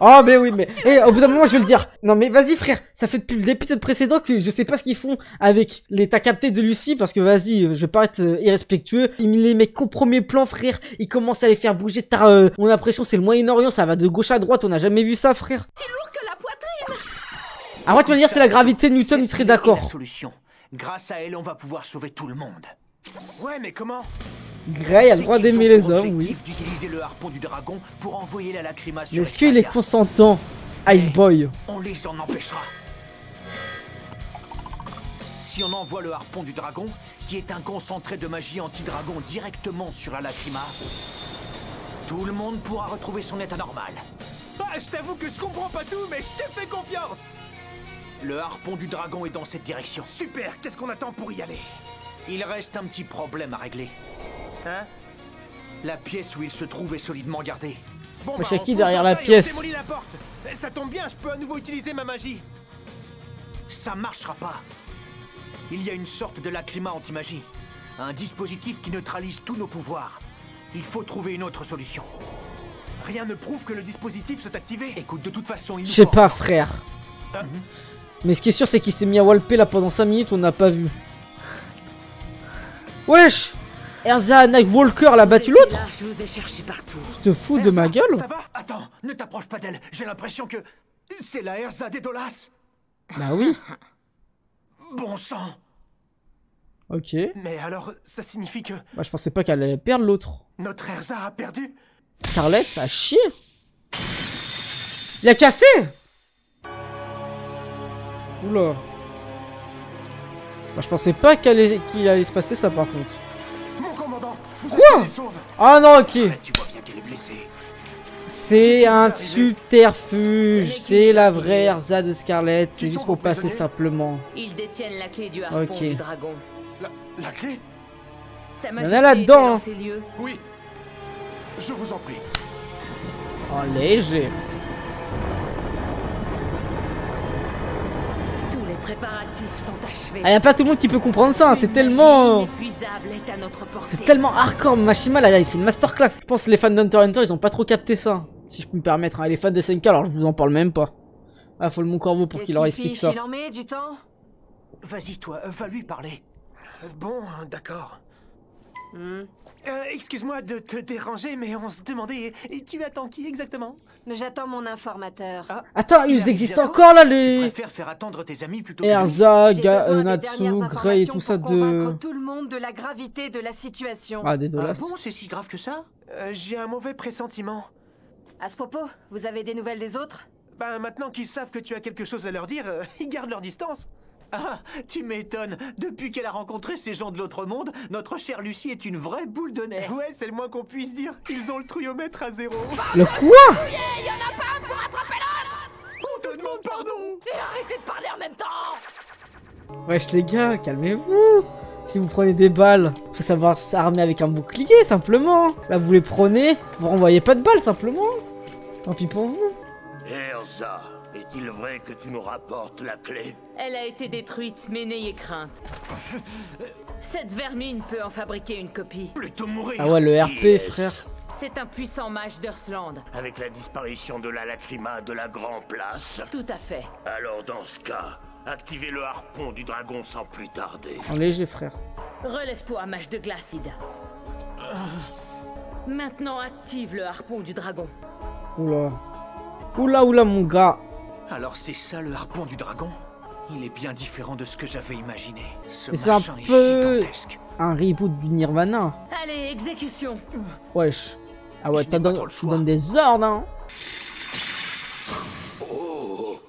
Oh mais oui mais au bout d'un moment je vais le dire. Non mais vas-y frère, ça fait depuis l'épisode précédent que je sais pas ce qu'ils font avec les t'as capté de Lucie parce que vas-y, je vais pas être irrespectueux. Ils les mettent qu'au premier plan frère, ils commencent à les faire bouger. On a l'impression c'est le Moyen-Orient, ça va de gauche à droite, on a jamais vu ça frère. C'est lourd que la poitrine. Ah ouais tu vas me dire c'est la gravité de Newton, il serait d'accord. Solution. Grâce à elle, on va pouvoir sauver tout le monde. Ouais mais comment? Grey a le droit d'aimer les hommes, oui. D'utiliser le harpon du dragon pour envoyer la lacryma sur Mais est-ce qu'il est consentant, Ice Boy? On les en empêchera. Si on envoie le harpon du dragon, qui est un concentré de magie anti-dragon directement sur la lacryma, tout le monde pourra retrouver son état normal. Ah, je t'avoue que je comprends pas tout, mais je te fais confiance. Le harpon du dragon est dans cette direction. Super, qu'est-ce qu'on attend pour y aller? Il reste un petit problème à régler. Hein? La pièce où il se trouve est solidement gardée. Bon, bah, c'est qui on derrière fonce la dans le tas et pièce? on démolit la porte. Ça tombe bien, je peux à nouveau utiliser ma magie. Ça marchera pas. Il y a une sorte de lacryma anti-magie. Un dispositif qui neutralise tous nos pouvoirs. Il faut trouver une autre solution. Rien ne prouve que le dispositif soit activé. Écoute, de toute façon, il nous Je sais faut- pas frère. Ah. Mais ce qui est sûr c'est qu'il s'est mis à walper là pendant 5 minutes, on n'a pas vu. Wesh! Erza Nightwalker, elle a battu l'autre? Je vous ai cherché partout. Tu te fous de ma gueule? Ça va? Attends, ne t'approche pas d'elle. J'ai l'impression que c'est la Erza d'Edolas. Bah oui. Bon sang. Ok. Mais alors, ça signifie que Bah je pensais pas qu'elle allait perdre l'autre. notre Erza a perdu? Scarlett a chier. Il a cassé. Oula. Bah je pensais pas qu'il allait se passer ça par contre. Mon commandant, vous Quoi? êtes sauve. Ah non ok. Tu vois bien qu'elle est blessée. C'est un subterfuge. C'est la vraie Erza de Scarlett. C'est Qui juste sont pour vos passer prisonniers? simplement. Ils détiennent la clé du harpon Ok. du dragon. La clé? Sa en a majesté là-dedans, était dans hein. ces lieux. Oui. Je vous en prie. Oh léger. Tous les préparatifs sont achevés. Ah y a pas tout le monde qui peut comprendre ça. Hein. C'est Une tellement... magie inépuisable est à notre portée. C'est tellement hardcore, Machima là, il fait une masterclass. Je pense que les fans d'Hunter x Hunter, ils ont pas trop capté ça. Si je peux me permettre, hein. Les fans de SNK, alors je vous en parle même pas. Ah, faut le Mon Corbeau pour qu'il leur explique ça. Il en met du temps? Vas-y, toi, va lui parler. Bon, d'accord. Excuse-moi de te déranger, mais on se demandait... Tu attends qui exactement? J'attends mon informateur. Attends, ils existent encore là Tu les... préfères faire attendre tes amis plutôt que... Erza, J'ai besoin des Natsu, dernières Grey et tout informations ça pour convaincre de... tout le monde de la gravité de la situation. Ah, des Ah dollars. bon, c'est si grave que ça? J'ai un mauvais pressentiment. À ce propos, vous avez des nouvelles des autres? Ben, maintenant qu'ils savent que tu as quelque chose à leur dire, ils gardent leur distance. Ah, tu m'étonnes. Depuis qu'elle a rencontré ces gens de l'autre monde, notre chère Lucie est une vraie boule de neige. Ouais, c'est le moins qu'on puisse dire. Ils ont le trouillomètre à 0. Le quoi? Il y en a pas un pour attraper l'autre! On te demande pardon. Et arrêtez de parler en même temps! Wesh les gars, calmez-vous. Si vous prenez des balles, faut savoir s'armer avec un bouclier simplement. Là vous les prenez, vous renvoyez pas de balles simplement. Tant pis pour vous. Erza, est-il vrai que tu nous rapportes la clé? Elle a été détruite, mais n'ayez crainte. Cette vermine peut en fabriquer une copie. Plutôt mourir. Ah ouais, le RP frère. C'est un puissant mage d'Earthland. Avec la disparition de la Lacrima de la Grand Place? Tout à fait. Alors dans ce cas, activez le harpon du dragon sans plus tarder. En léger frère. Relève-toi, mage de glace, Ida. Maintenant, active le harpon du dragon. Oula. Oula mon gars. Alors c'est ça le harpon du dragon? Il est bien différent de ce que j'avais imaginé. Ce Mais c'est un machin est peu gigantesque. un reboot du Nirvana. Allez, exécution. Wesh. Ah ouais, Je n'ai pas trop le tu choix. donnes des ordres hein. Oh,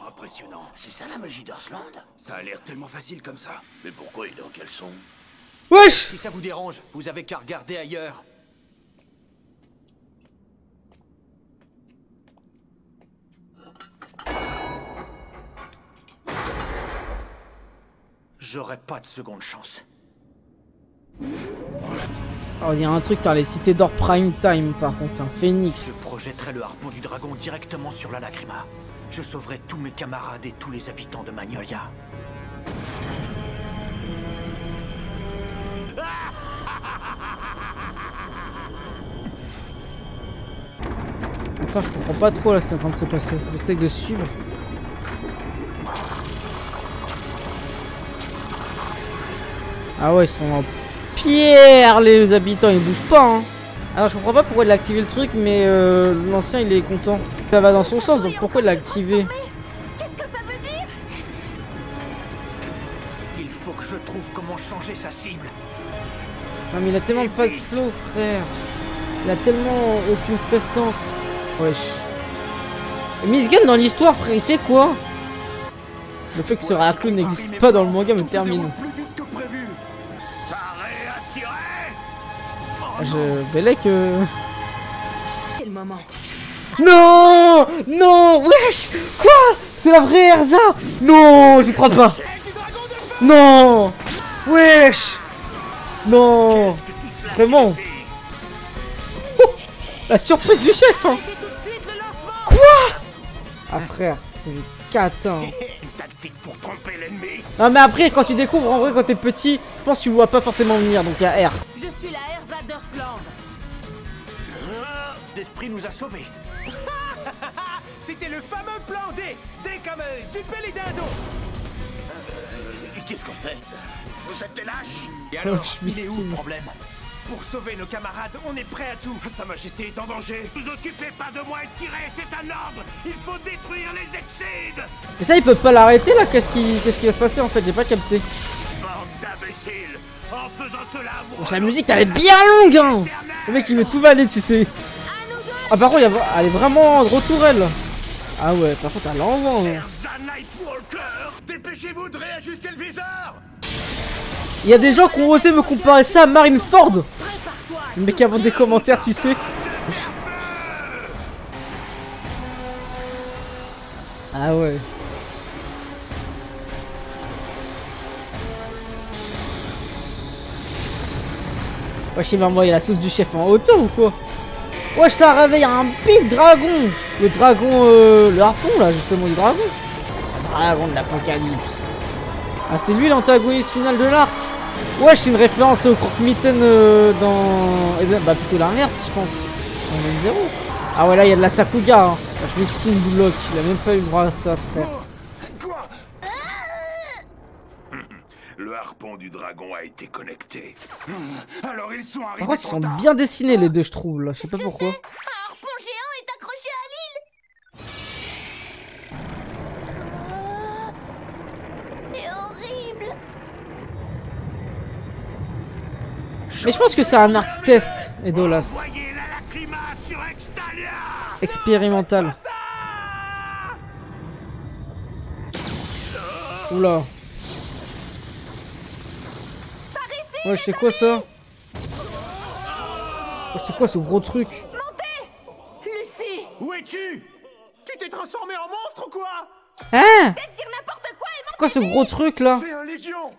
impressionnant. C'est ça la magie d'Arsland? Ça a l'air tellement facile comme ça. Mais pourquoi et dans quel son? Wesh. Si ça vous dérange, vous avez qu'à regarder ailleurs. J'aurais pas de seconde chance. Oh, il y a un truc dans les cités d'or prime time par contre, un phénix. Je projetterai le harpon du dragon directement sur la Lacrima. Je sauverai tous mes camarades et tous les habitants de Magnolia. Enfin, je comprends pas trop là ce qui est en train de se passer. J'essaie de suivre. Ah ouais, ils sont en pierre les habitants, ils bougent pas hein. Alors je comprends pas pourquoi il a activé le truc, mais l'ancien il est content. Ça va dans son sens, donc pourquoi il l'a activé? Qu'est-ce que ça veut dire? Il faut que je trouve comment changer sa cible. Non mais il a tellement pas de flow frère. Il a tellement aucune prestance. Wesh. Et Miss Gun dans l'histoire frère, il fait quoi? Le fait que ce réacteur n'existe pas dans le manga me termine. Je belais que... Quel moment? Non! Non! Wesh! Quoi? C'est la vraie Erza! Non! J'y crois pas! Non! Wesh! Non! Vraiment! Oh, la surprise du chef! Hein. Quoi? Ah frère, c'est une catin. Une tactique pour tromper l'ennemi. Non mais après quand tu découvres en vrai quand t'es petit, je pense que tu vois pas forcément venir donc il y a R. Je suis la Erza d'Earthland. L'esprit nous a sauvés. C'était le fameux plan D. D comme du Pelidado. Qu'est-ce qu'on fait? Vous êtes des lâches? Et alors, je il est où le problème? Pour sauver nos camarades, on est prêt à tout. Sa Majesté est en danger. Ne vous occupez pas de moi et tirez, c'est un ordre. Il faut détruire les Excides. Mais ça ils peuvent pas l'arrêter là, qu'est-ce qui va se passer en fait, j'ai pas capté. Bande d'imbéciles. En faisant cela, vous... La musique elle est bien longue hein. Le mec il met tout valer tu sais. Ah par contre elle est vraiment de retour elle. Ah ouais par contre elle l'envoie hein. Dépêchez-vous de réajuster le viseur. Il y a des gens qui ont osé me comparer ça à Marineford. Le mec avant des commentaires tu sais. Ah ouais. Wesh il va envoyer la sauce du chef en auto ou quoi? Wesh ça réveille un big dragon. Le dragon, le harpon là justement du dragon. Le dragon de l'apocalypse. Ah c'est lui l'antagoniste final de l'arc. Wesh c'est une référence au croque-mitaine dans... Eh bien, bah plutôt l'inverse je pense. Dans le 0. Ah ouais là il y a de la Sakuga hein. Je me suis une bloc, il a même pas eu le droit à ça frère. Le harpon du dragon a été connecté. Alors ils sont arrivés. Par contre, ils sont bien dessinés les deux, je trouve là. Je sais pas pourquoi. Un harpon géant est accroché à l'île. C'est horrible. Mais je pense que c'est un arc test, Edolas. Expérimental. Oula. Ouais, c'est quoi ça? C'est quoi ce gros truc? Lucie! Où es-tu? Tu t'es transformé en monstre ou quoi? Hein? Dire n'importe quoi et C'est quoi ce gros truc là? C'est un légion.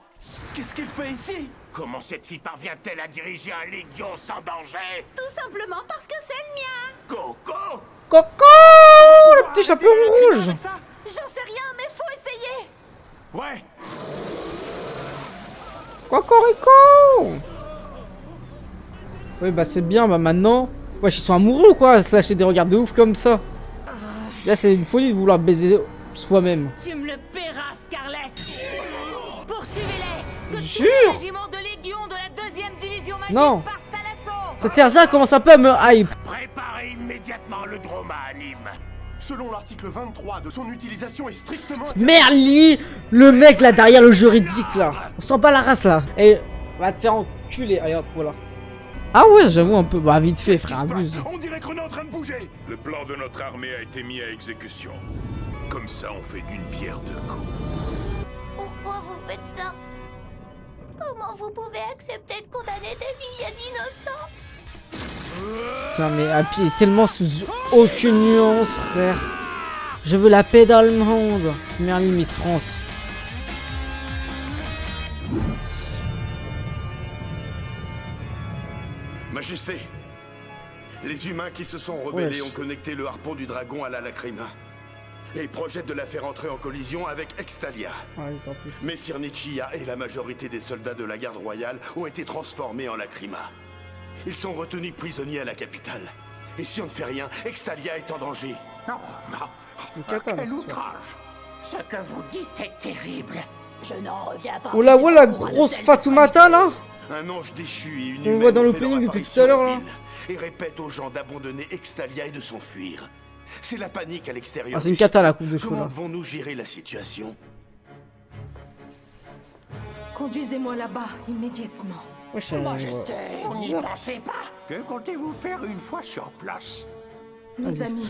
Qu'est-ce qu'il fait ici? Comment cette fille parvient-elle à diriger un légion sans danger? tout simplement parce que c'est le mien. Coco? Coco! Le petit chapeau rouge! J'en sais rien, mais faut essayer. Ouais. Cocorico! Oui, bah c'est bien, bah maintenant. Ouais, ils sont amoureux ou quoi? À se lâcher des regards de ouf comme ça. Là, c'est une folie de vouloir baiser soi-même. Tu me le paieras, Scarlett! Poursuivez-les! Que Jure! tous les régiments de légion de la 2e division magique Non. partent à l'assaut! Cette Erza commence un peu à me hype. Préparez immédiatement le droma anime. Selon l'article 23 de son utilisation est strictement... Merli! Le mec là derrière le juridique là. On s'en bat la race là. Et va te faire enculer. Allez hop, voilà. Ah ouais, j'avoue un peu. Bah vite fait, frère, abuse. On dirait qu'on est en train de bouger. Le plan de notre armée a été mis à exécution. Comme ça, on fait d'une pierre deux coups. Pourquoi vous faites ça? Comment vous pouvez accepter de condamner des milliers d'innocents? Putain, mais Happy est tellement sous aucune nuance, frère. Je veux la paix dans le monde. C'est Merli, Miss France. Majesté, les humains qui se sont rebellés Wesh. ont connecté le harpon du dragon à la lacrima et projettent de la faire entrer en collision avec Extalia. Ouais, tant pis. Messire Nichia et la majorité des soldats de la garde royale ont été transformés en lacrima. Ils sont retenus prisonniers à la capitale. Et si on ne fait rien, Extalia est en danger. Non, non. Une cata, là, Quel ce soir. outrage! Ce que vous dites est terrible. Je n'en reviens pas. Oh la voilà, grosse Fatoumata là. Un ange déchu et une On humaine le voit dans ont fait l'opening leur depuis apparition tout à l'heure, en là. ville et répète aux gens d'abandonner Extalia et de s'enfuir. C'est la panique à l'extérieur. Ah, c'est une du cata, la château. coupe de cheveux, Comment là. devons-nous gérer la situation? Conduisez-moi là-bas, immédiatement. Wesh, Majesté, vous n'y bizarre. pensez pas? Que comptez-vous faire une fois sur place? Mes amis,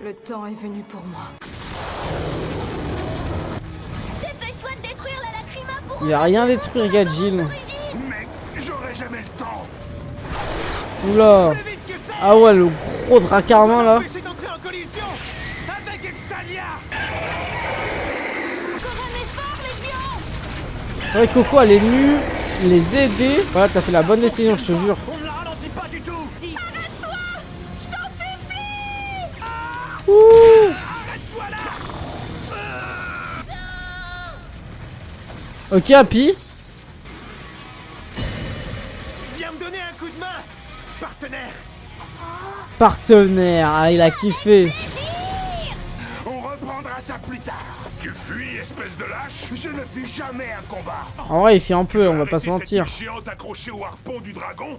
le temps est venu pour moi. Dépêche-toi de détruire la lacrima pour... Il a rien détruit, Gadjil. Mec, j'aurai jamais le temps. Oula. Ah ouais, le gros dracarmin là. Empêchez d'entrer en collision avec Extalia. C'est vrai que Coco elle est venue les aider. Voilà, t'as fait la bonne décision, je te jure. On ne la ralentit pas du tout. Arrête-toi! Je t'en supplie! Ouh. Arrête-toi là. Ok, Happy. Viens me donner un coup de main, partenaire. Partenaire, ah, il a kiffé. On reprendra ça plus tard. Tu fuis, espèce de lâche? Je ne fuis jamais un combat. En vrai, il fait un peu, on va pas se Arrêtez mentir. cette île géante accrochée au harpon du dragon?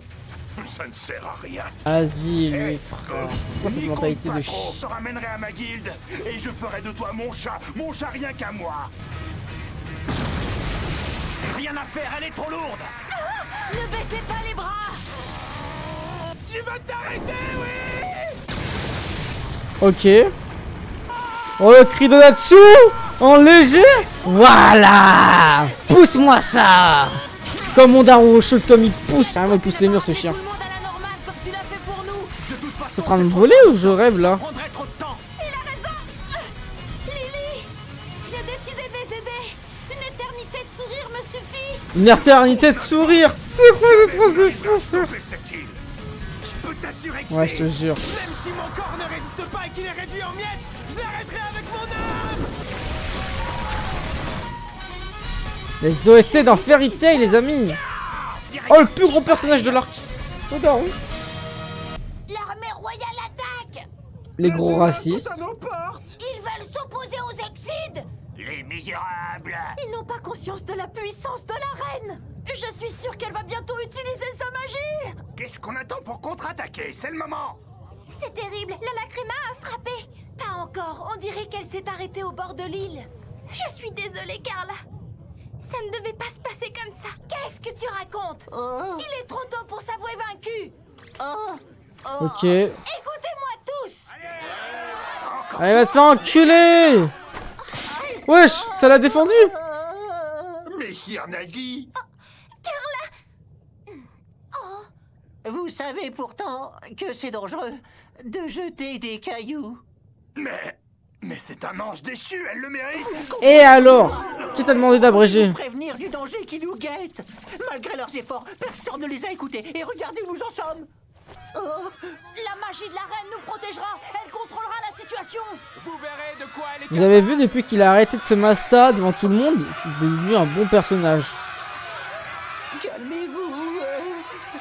Ça ne sert à rien. Vas-y, lui, frère. C'est quoi cette N'y compte mentalité pas de trop. ch... Je te ramènerai à ma guilde et je ferai de toi mon chat rien qu'à moi. Rien à faire, elle est trop lourde. Ne baissez pas les bras! Tu vas t'arrêter, oui. Ok. Oh, le cri de Natsu en léger. Voilà. Pousse-moi ça. Comme mon daron au chaud, comme il pousse. Ah, il pousse les murs, ce chien. C'est en train de me voler ou je rêve là? Il a raison! Lily! J'ai décidé de les aider! Une éternité de sourire me suffit! Une éternité de sourire. C'est quoi cette phrase de fou, frère? Je peux t'assurer que Ouais, je te jure. Même si mon corps ne résiste pas et qu'il est réduit en miettes, je l'arrêterai avec mon âme. Les OST dans Fairy Tail, les amis. Oh, le plus gros personnage de l'arc. Regarde. L'armée royale attaque! Les gros racistes. Ils veulent s'opposer aux Exides! Les misérables! Ils n'ont pas conscience de la puissance de la reine! Je suis sûre qu'elle va bientôt utiliser sa magie! Qu'est-ce qu'on attend pour contre-attaquer? C'est le moment! C'est terrible, la lacryma a frappé. Pas encore, on dirait qu'elle s'est arrêtée au bord de l'île. Je suis désolée, Carla. Ça ne devait pas se passer comme ça. Qu'est-ce que tu racontes? Il est trop tôt pour s'avouer vaincu. Ok. Écoutez-moi tous. Allez, va te faire enculer. Wesh, ça l'a défendu. Messire Nagui. Carla. Vous savez pourtant que c'est dangereux de jeter des cailloux. Mais c'est un ange déchu, elle le mérite. Et alors? Qui t'a demandé d'abréger? Prévenir du danger qui nous guette. Malgré leurs efforts, personne ne les a écoutés. Et regardez où nous en sommes. La magie de la reine nous protégera. Elle contrôlera la situation. Vous verrez de quoi elle est Vous avez vu, depuis qu'il a arrêté de se masta devant tout le monde, c'est devenu un bon personnage. Calmez-vous.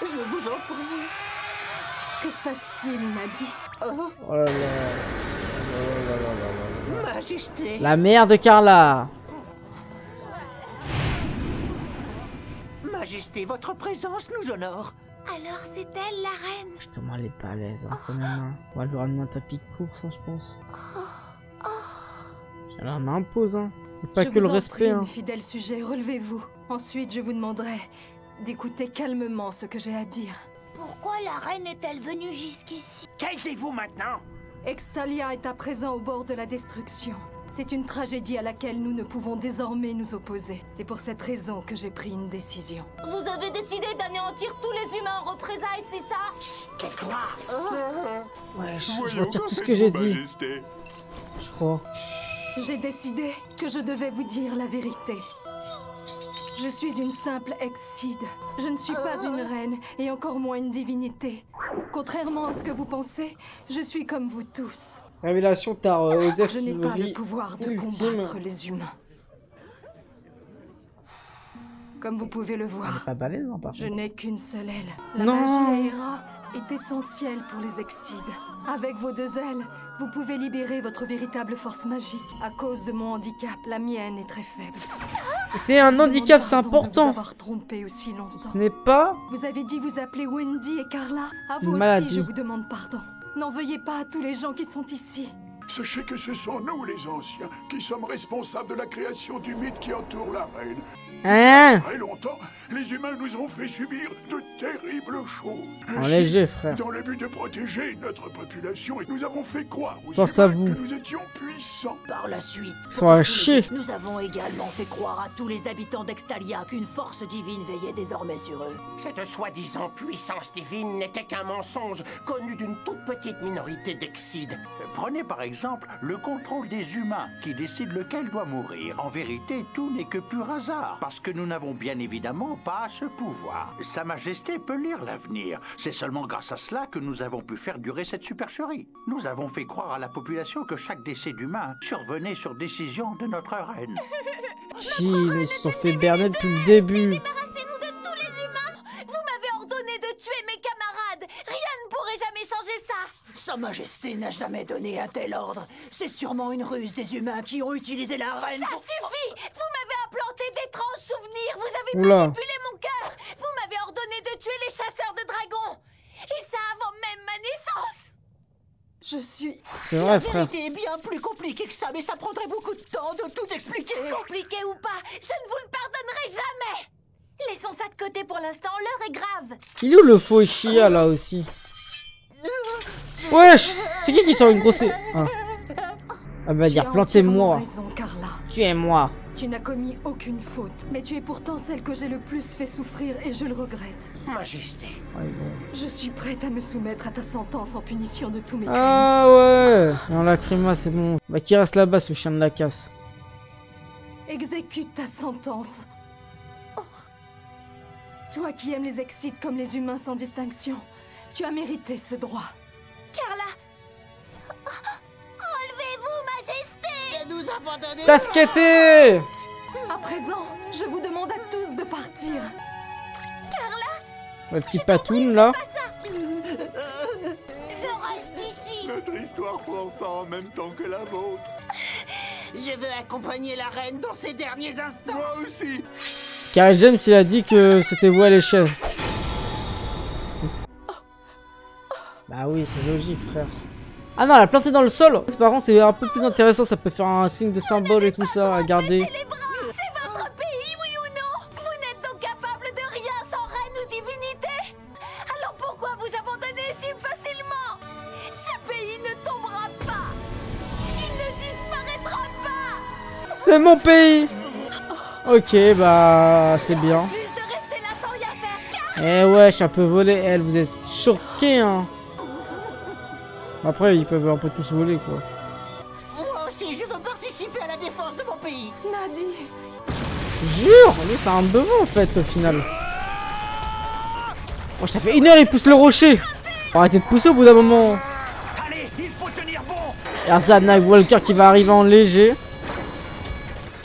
Je vous en prie. Que se passe-t-il, Nadie? Oh là là. Majesté. La mère de Carla. Majesté, votre présence nous honore. Alors c'est elle, la reine. Comment elle est pas à l'aise, hein, quand même. Hein. On va lui ramener un tapis de course, hein, je pense. Elle en impose, hein. C'est pas que le respect, hein. Mes fidèles sujets, relevez-vous. Ensuite, je vous demanderai d'écouter calmement ce que j'ai à dire. Pourquoi la reine est-elle venue jusqu'ici? Taisez-vous maintenant. Extalia est à présent au bord de la destruction. C'est une tragédie à laquelle nous ne pouvons désormais nous opposer. C'est pour cette raison que j'ai pris une décision. Vous avez décidé d'anéantir tous les humains en représailles, c'est ça? Chut, tais-toi. Ouais, je retire tout ce que j'ai dit. Je crois. J'ai décidé que je devais vous dire la vérité. Je suis une simple Exide. Je ne suis pas une reine, et encore moins une divinité. Contrairement à ce que vous pensez, je suis comme vous tous. Révélation Tar Osef. Je n'ai pas le pouvoir de combattre les humains. Comme vous pouvez le voir, pas balèze, hein, par je contre. n'ai qu'une seule aile. La Non. magie Aera est essentielle pour les Exides. Avec vos deux ailes, vous pouvez libérer votre véritable force magique. À cause de mon handicap, la mienne est très faible. C'est un handicap, c'est De vous important. avoir trompé aussi longtemps. Ce n'est pas Vous avez dit vous appeler Wendy et Carla. À vous une aussi, maladie. je vous demande pardon. N'en veuillez pas à tous les gens qui sont ici. Sachez que ce sont nous, les anciens, qui sommes responsables de la création du mythe qui entoure la reine. Hein? Très longtemps, les humains nous ont fait subir de terribles choses. En Ainsi, léger, frère. Dans le but de protéger notre population, nous avons fait croire aux Pense à humains vous. que nous étions puissants. Par la suite, Ils sont à chier. nous avons également fait croire à tous les habitants d'Extalia qu'une force divine veillait désormais sur eux. Cette soi-disant puissance divine n'était qu'un mensonge connu d'une toute petite minorité d'Exides. Prenez par exemple le contrôle des humains qui décident lequel doit mourir. En vérité, tout n'est que pur hasard, parce que nous n'avons bien évidemment pas ce pouvoir. Sa Majesté peut lire l'avenir. C'est seulement grâce à cela que nous avons pu faire durer cette supercherie. Nous avons fait croire à la population que chaque décès d'humain survenait sur décision de notre reine. Ils se sont fait berner depuis le début. Débarrassez-nous de tous les humains. Vous m'avez ordonné de tuer mes camarades. Rien ne pourrait jamais changer ça. Sa Majesté n'a jamais donné un tel ordre. C'est sûrement une ruse des humains qui ont utilisé la reine. Ça suffit. Vous m'avez implanté d'étranges souvenirs. Vous avez Oula. manipulé mon cœur. Vous m'avez ordonné de tuer les chasseurs de dragons. Et ça avant même ma naissance. Je suis... C'est vrai, La frère. vérité est bien plus compliquée que ça, mais ça prendrait beaucoup de temps de tout expliquer. Compliqué ou pas, je ne vous le pardonnerai jamais. Laissons ça de côté pour l'instant, l'heure est grave. Il est où le faux Chia là aussi? Wesh! C'est qui sort une grosse... Ah. Elle va Tu dire as plantez-moi. entièrement raison, Carla. Tuez-moi. Tu n'as commis aucune faute, mais tu es pourtant celle que j'ai le plus fait souffrir et je le regrette. Majesté. Ouais, bon. Je suis prête à me soumettre à ta sentence en punition de tous mes crimes. Ah ouais. Non, la crima, c'est bon. Bah qui reste là-bas, ce chien de la casse. Exécute ta sentence. Toi qui aimes les Exides comme les humains sans distinction, tu as mérité ce droit. Carla. Enlevez-vous, Majesté. Ne nous abandonnez T'as skaté. À présent, je vous demande à tous de partir. Carla. Le petit patoun là. Je reste ici. Notre histoire prend fin en même temps que la vôtre. Je veux accompagner la reine dans ses derniers instants. Moi aussi. Car James il a dit que c'était vous à l'échelle. Bah oui, c'est logique, frère. Ah non, la planter dans le sol. Par contre, c'est un peu plus intéressant. Ça peut faire un signe de symbole et tout ça à garder. C'est votre pays, oui ou non? Vous n'êtes donc capable de rien sans reine ou divinité? Alors pourquoi vous abandonner si facilement? Ce pays ne tombera pas. Il ne disparaîtra pas. C'est mon pays. Ok, bah c'est bien. Eh ouais, je suis un peu volé. Elle, vous êtes choqués, hein. Après, ils peuvent un peu tous voler, quoi. Moi aussi, je veux participer à la défense de mon pays. Nadie. Jure, lui c'est un devant en fait au final. Oh, ça fait 1 heure il pousse le rocher. Faut arrêter de pousser au bout d'un moment. Allez, il faut tenir bon. Erzan Nightwalker qui va arriver en léger.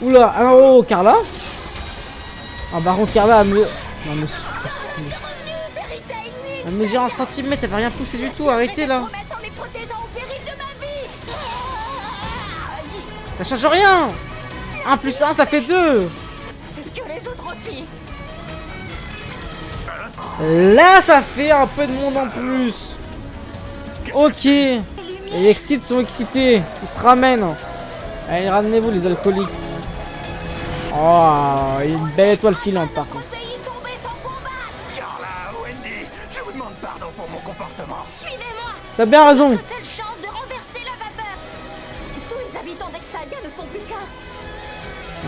Oula, ah oh Carla. Ah par contre Carla elle me... Non mais... Elle mesure 1 cm, elle va rien pousser du tout, arrêtez là. Ça change rien. 1 plus 1 ça fait 2. Que les autres aussi. Là ça fait un peu de monde en plus. Ok. Et les excites sont excités. Ils se ramènent. Allez ramenez-vous les alcooliques. Oh une belle étoile filante par contre. Carla, Wendy, je vous demande pardon pour mon comportement. Suivez-moi. T'as bien raison. Notre seule chance de renverser la vapeur. Tous les habitants d'Extalia ne sont plus qu'un.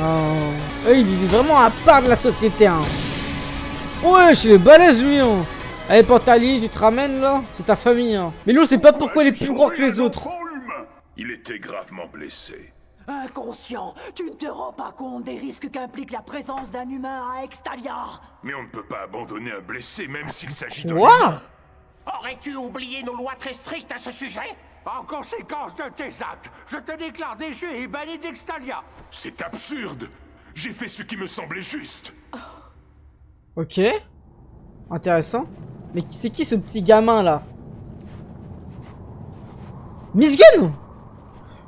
Oh. Il vit vraiment à part de la société hein. Ouais, je les balèze lui hein. Allez Pantali, tu te ramènes là. C'est ta famille hein. Mais l'autre c'est pas pourquoi il est plus grand que les autres. Il était gravement blessé. Inconscient, tu ne te rends pas compte des risques qu'implique la présence d'un humain à Extalia. Mais on ne peut pas abandonner un blessé même s'il s'agit de Quoi? Aurais-tu oublié nos lois très strictes à ce sujet? En conséquence de tes actes, je te déclare déchu et banni d'Extalia. C'est absurde. J'ai fait ce qui me semblait juste. Ok. Intéressant. Mais c'est qui ce petit gamin là? Miss Gun?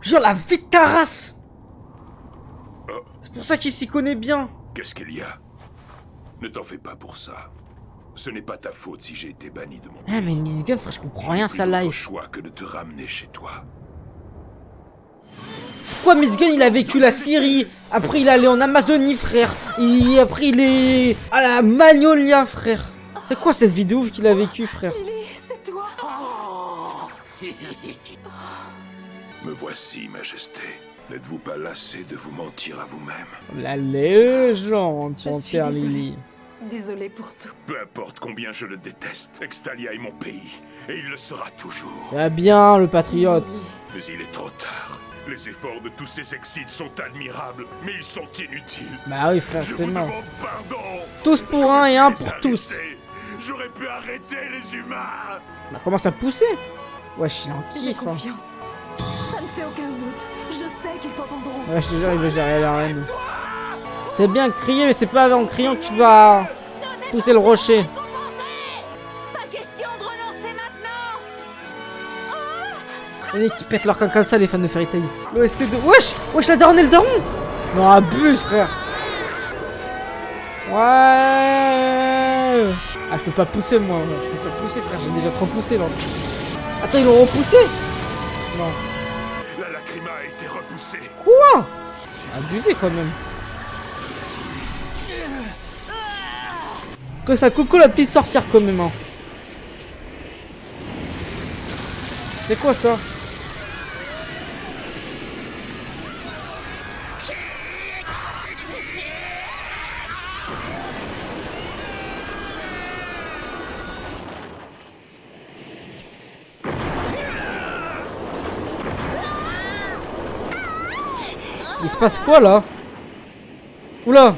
Genre la vie de ta race. C'est pour ça qu'il s'y connaît bien. Qu'est-ce qu'il y a? Ne t'en fais pas pour ça. Ce n'est pas ta faute si j'ai été banni de mon pays. Ah mais Miss Gun, frère, je comprends rien sa life. Choix que de te ramener chez toi. Pourquoi Miss Gun il a vécu la Syrie? Après il est allé en Amazonie, frère. Et après il est à la Magnolia, frère. C'est quoi cette vidéo qu'il a vécu, frère? C'est toi. Me voici, Majesté. N'êtes-vous pas lassé de vous mentir à vous-même? La légende, Je suis Panthère désolée. Lily. Désolée pour tout. Peu importe combien je le déteste, Extalia est mon pays. Et il le sera toujours. Ça va bien, le patriote. Mais il est trop tard. Les efforts de tous ces excites sont admirables, mais ils sont inutiles. Bah oui, frère, Je vous tellement. demande pardon. Tous pour un et un pour tous. J'aurais pu arrêter les humains. Bah commence à pousser. Wesh, il est en J'ai kiff, hein. confiance. Ça ne fait aucun doute. Je sais qu'ils t'entendront. Ouais, je te jure, il va gérer la reine. C'est bien de crier, mais c'est pas en criant que tu vas pousser le rocher. Pas question de renoncer maintenant. Les qui pètent leur caca ça, les fans de Fairy Tail. L'OST de... Wesh, wesh, la daronne et le daron. Non, abuse, frère. Ouais. Ah, je peux pas pousser, moi. Je peux pas pousser, frère. J'ai déjà trop poussé, là. Attends, ils l'ont repoussé? Non. La lacryma a été repoussée. Quoi? Abusé, quand même. Que ça coco la petite sorcière, quand même, hein. C'est quoi, ça? Il se passe quoi là? Oula!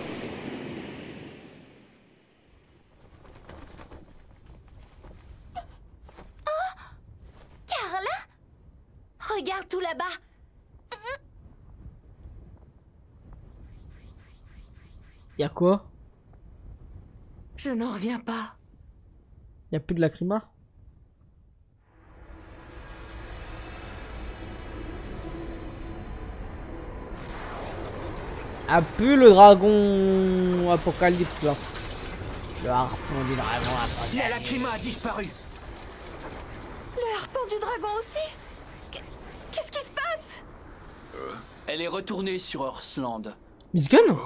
Carla? Regarde tout là-bas. Y'a quoi? Je n'en reviens pas. Y'a plus de lacryma? un peu le dragon apocalypse là. Le harpon du dragon apocalypse. La Lacrima a disparu. Le harpon du dragon aussi? Qu'est-ce qui se passe? Elle est retournée sur Earthland. Miss Gunn?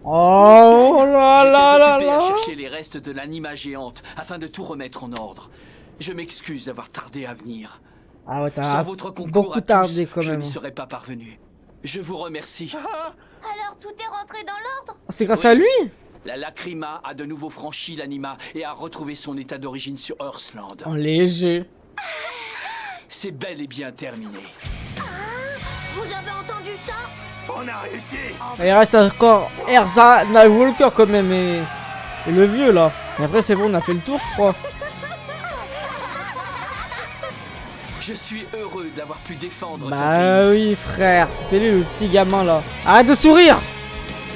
Oh là là là J'étais occupé à là. chercher les restes de l'anima géante afin de tout remettre en ordre. Je m'excuse d'avoir tardé à venir. Ah ouais, Sans t'as votre concours beaucoup à tardé tous, quand je même. n'y serais pas parvenu. Je vous remercie. Alors tout est rentré dans l'ordre? C'est grâce à lui? La Lacrima a de nouveau franchi l'anima et a retrouvé son état d'origine sur Earthland. En léger. C'est bel et bien terminé. Vous avez entendu ça? On a réussi. Il reste encore Erza Nightwalker quand même et le vieux là. Et après c'est bon, on a fait le tour je crois. Je suis heureux d'avoir pu défendre ton Bah oui frère, c'était lui le petit gamin là. Arrête de sourire.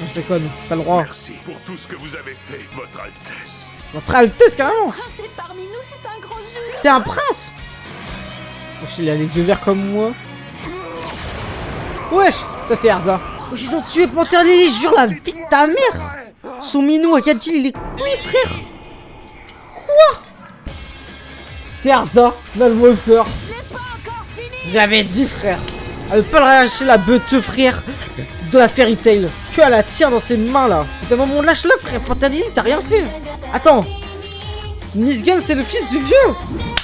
Je déconne, t'as le droit. Merci pour tout ce que vous avez fait, Votre Altesse. Votre Altesse carrément. Prince est parmi nous, c'est un grand jeu. C'est un prince. Wesh, il a les yeux verts comme moi. Wesh, ça c'est Erza. Wesh, ils ont tué Panthère Lily, jure la vie de ta mère. Son minou à Kajil, il est couillé frère. Quoi? C'est Erza, Nightwalker. Vous avez dit frère. Elle veut pas le relâcher la beuteux frère de la Fairy Tail. Que elle la tire dans ses mains là. D'un moment lâche-le frère, Panthère Lily, t'as rien fait. Attends. Miss Gunn c'est le fils du vieux.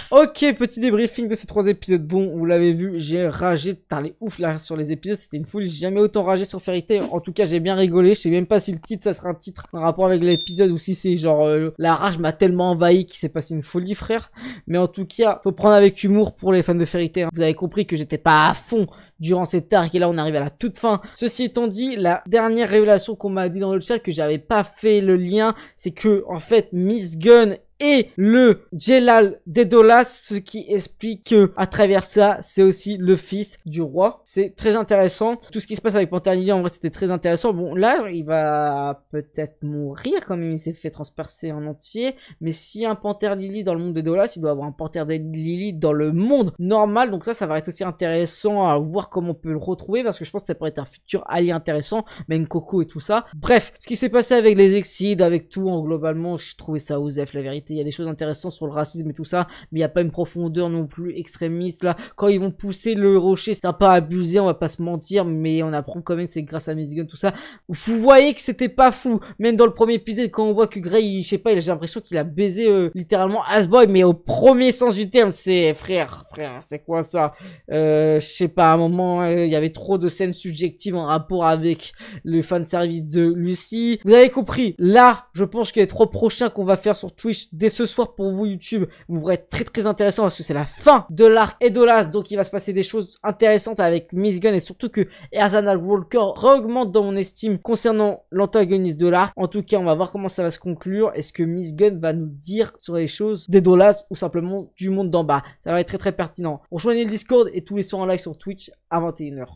Ok, petit débriefing de ces 3 épisodes. Bon, vous l'avez vu, j'ai ragé par les ouf là sur les épisodes. C'était une folie, j'ai jamais autant ragé sur Fairy Tail. En tout cas, j'ai bien rigolé. Je sais même pas si le titre, ça sera un titre en rapport avec l'épisode ou si c'est genre la rage m'a tellement envahi qu'il s'est passé une folie, frère. Mais en tout cas, faut prendre avec humour pour les fans de Fairy Tail. Vous avez compris que j'étais pas à fond durant cet arc et là on arrive à la toute fin. Ceci étant dit, la dernière révélation qu'on m'a dit dans le chat que j'avais pas fait le lien, c'est que en fait Miss Gunn et le Jelal d'Edolas, ce qui explique que à travers ça, c'est aussi le fils du roi. C'est très intéressant. Tout ce qui se passe avec Panthère Lily, en vrai, c'était très intéressant. Bon, là, il va peut-être mourir quand même. Il s'est fait transpercer en entier. Mais s'il y a un Panthère Lily dans le monde d'Edolas, il doit avoir un Panthère Lily dans le monde normal. Donc ça va être aussi intéressant à voir comment on peut le retrouver parce que je pense que ça pourrait être un futur allié intéressant. Même Coco et tout ça. Bref, ce qui s'est passé avec les Excides, avec tout, globalement, je trouvais ça osef, la vérité. Il y a des choses intéressantes sur le racisme et tout ça, mais il n'y a pas une profondeur non plus extrémiste là. Quand ils vont pousser le rocher, c'est un peu abusé, on va pas se mentir, mais on apprend quand même que c'est grâce à Miss Gunn, tout ça. Vous voyez que c'était pas fou, même dans le premier épisode, quand on voit que Grey, je sais pas, j'ai l'impression qu'il a baisé littéralement Asboy, mais au premier sens du terme, c'est frère, c'est quoi ça? Je sais pas, à un moment, il y avait trop de scènes subjectives en rapport avec le fanservice de Lucy. Vous avez compris, là, je pense que les 3 prochains qu'on va faire sur Twitch dès ce soir pour vous YouTube, vous pourrez être très intéressant parce que c'est la fin de l'arc Edolas, donc il va se passer des choses intéressantes avec Miss Gunn et surtout que Erza Nightwalker augmente dans mon estime concernant l'antagoniste de l'arc. En tout cas, on va voir comment ça va se conclure. Est-ce que Miss Gunn va nous dire sur les choses d'Edolas ou simplement du monde d'en bas? Ça va être très pertinent. Rejoignez le Discord et tous les soirs en live sur Twitch à 21 h.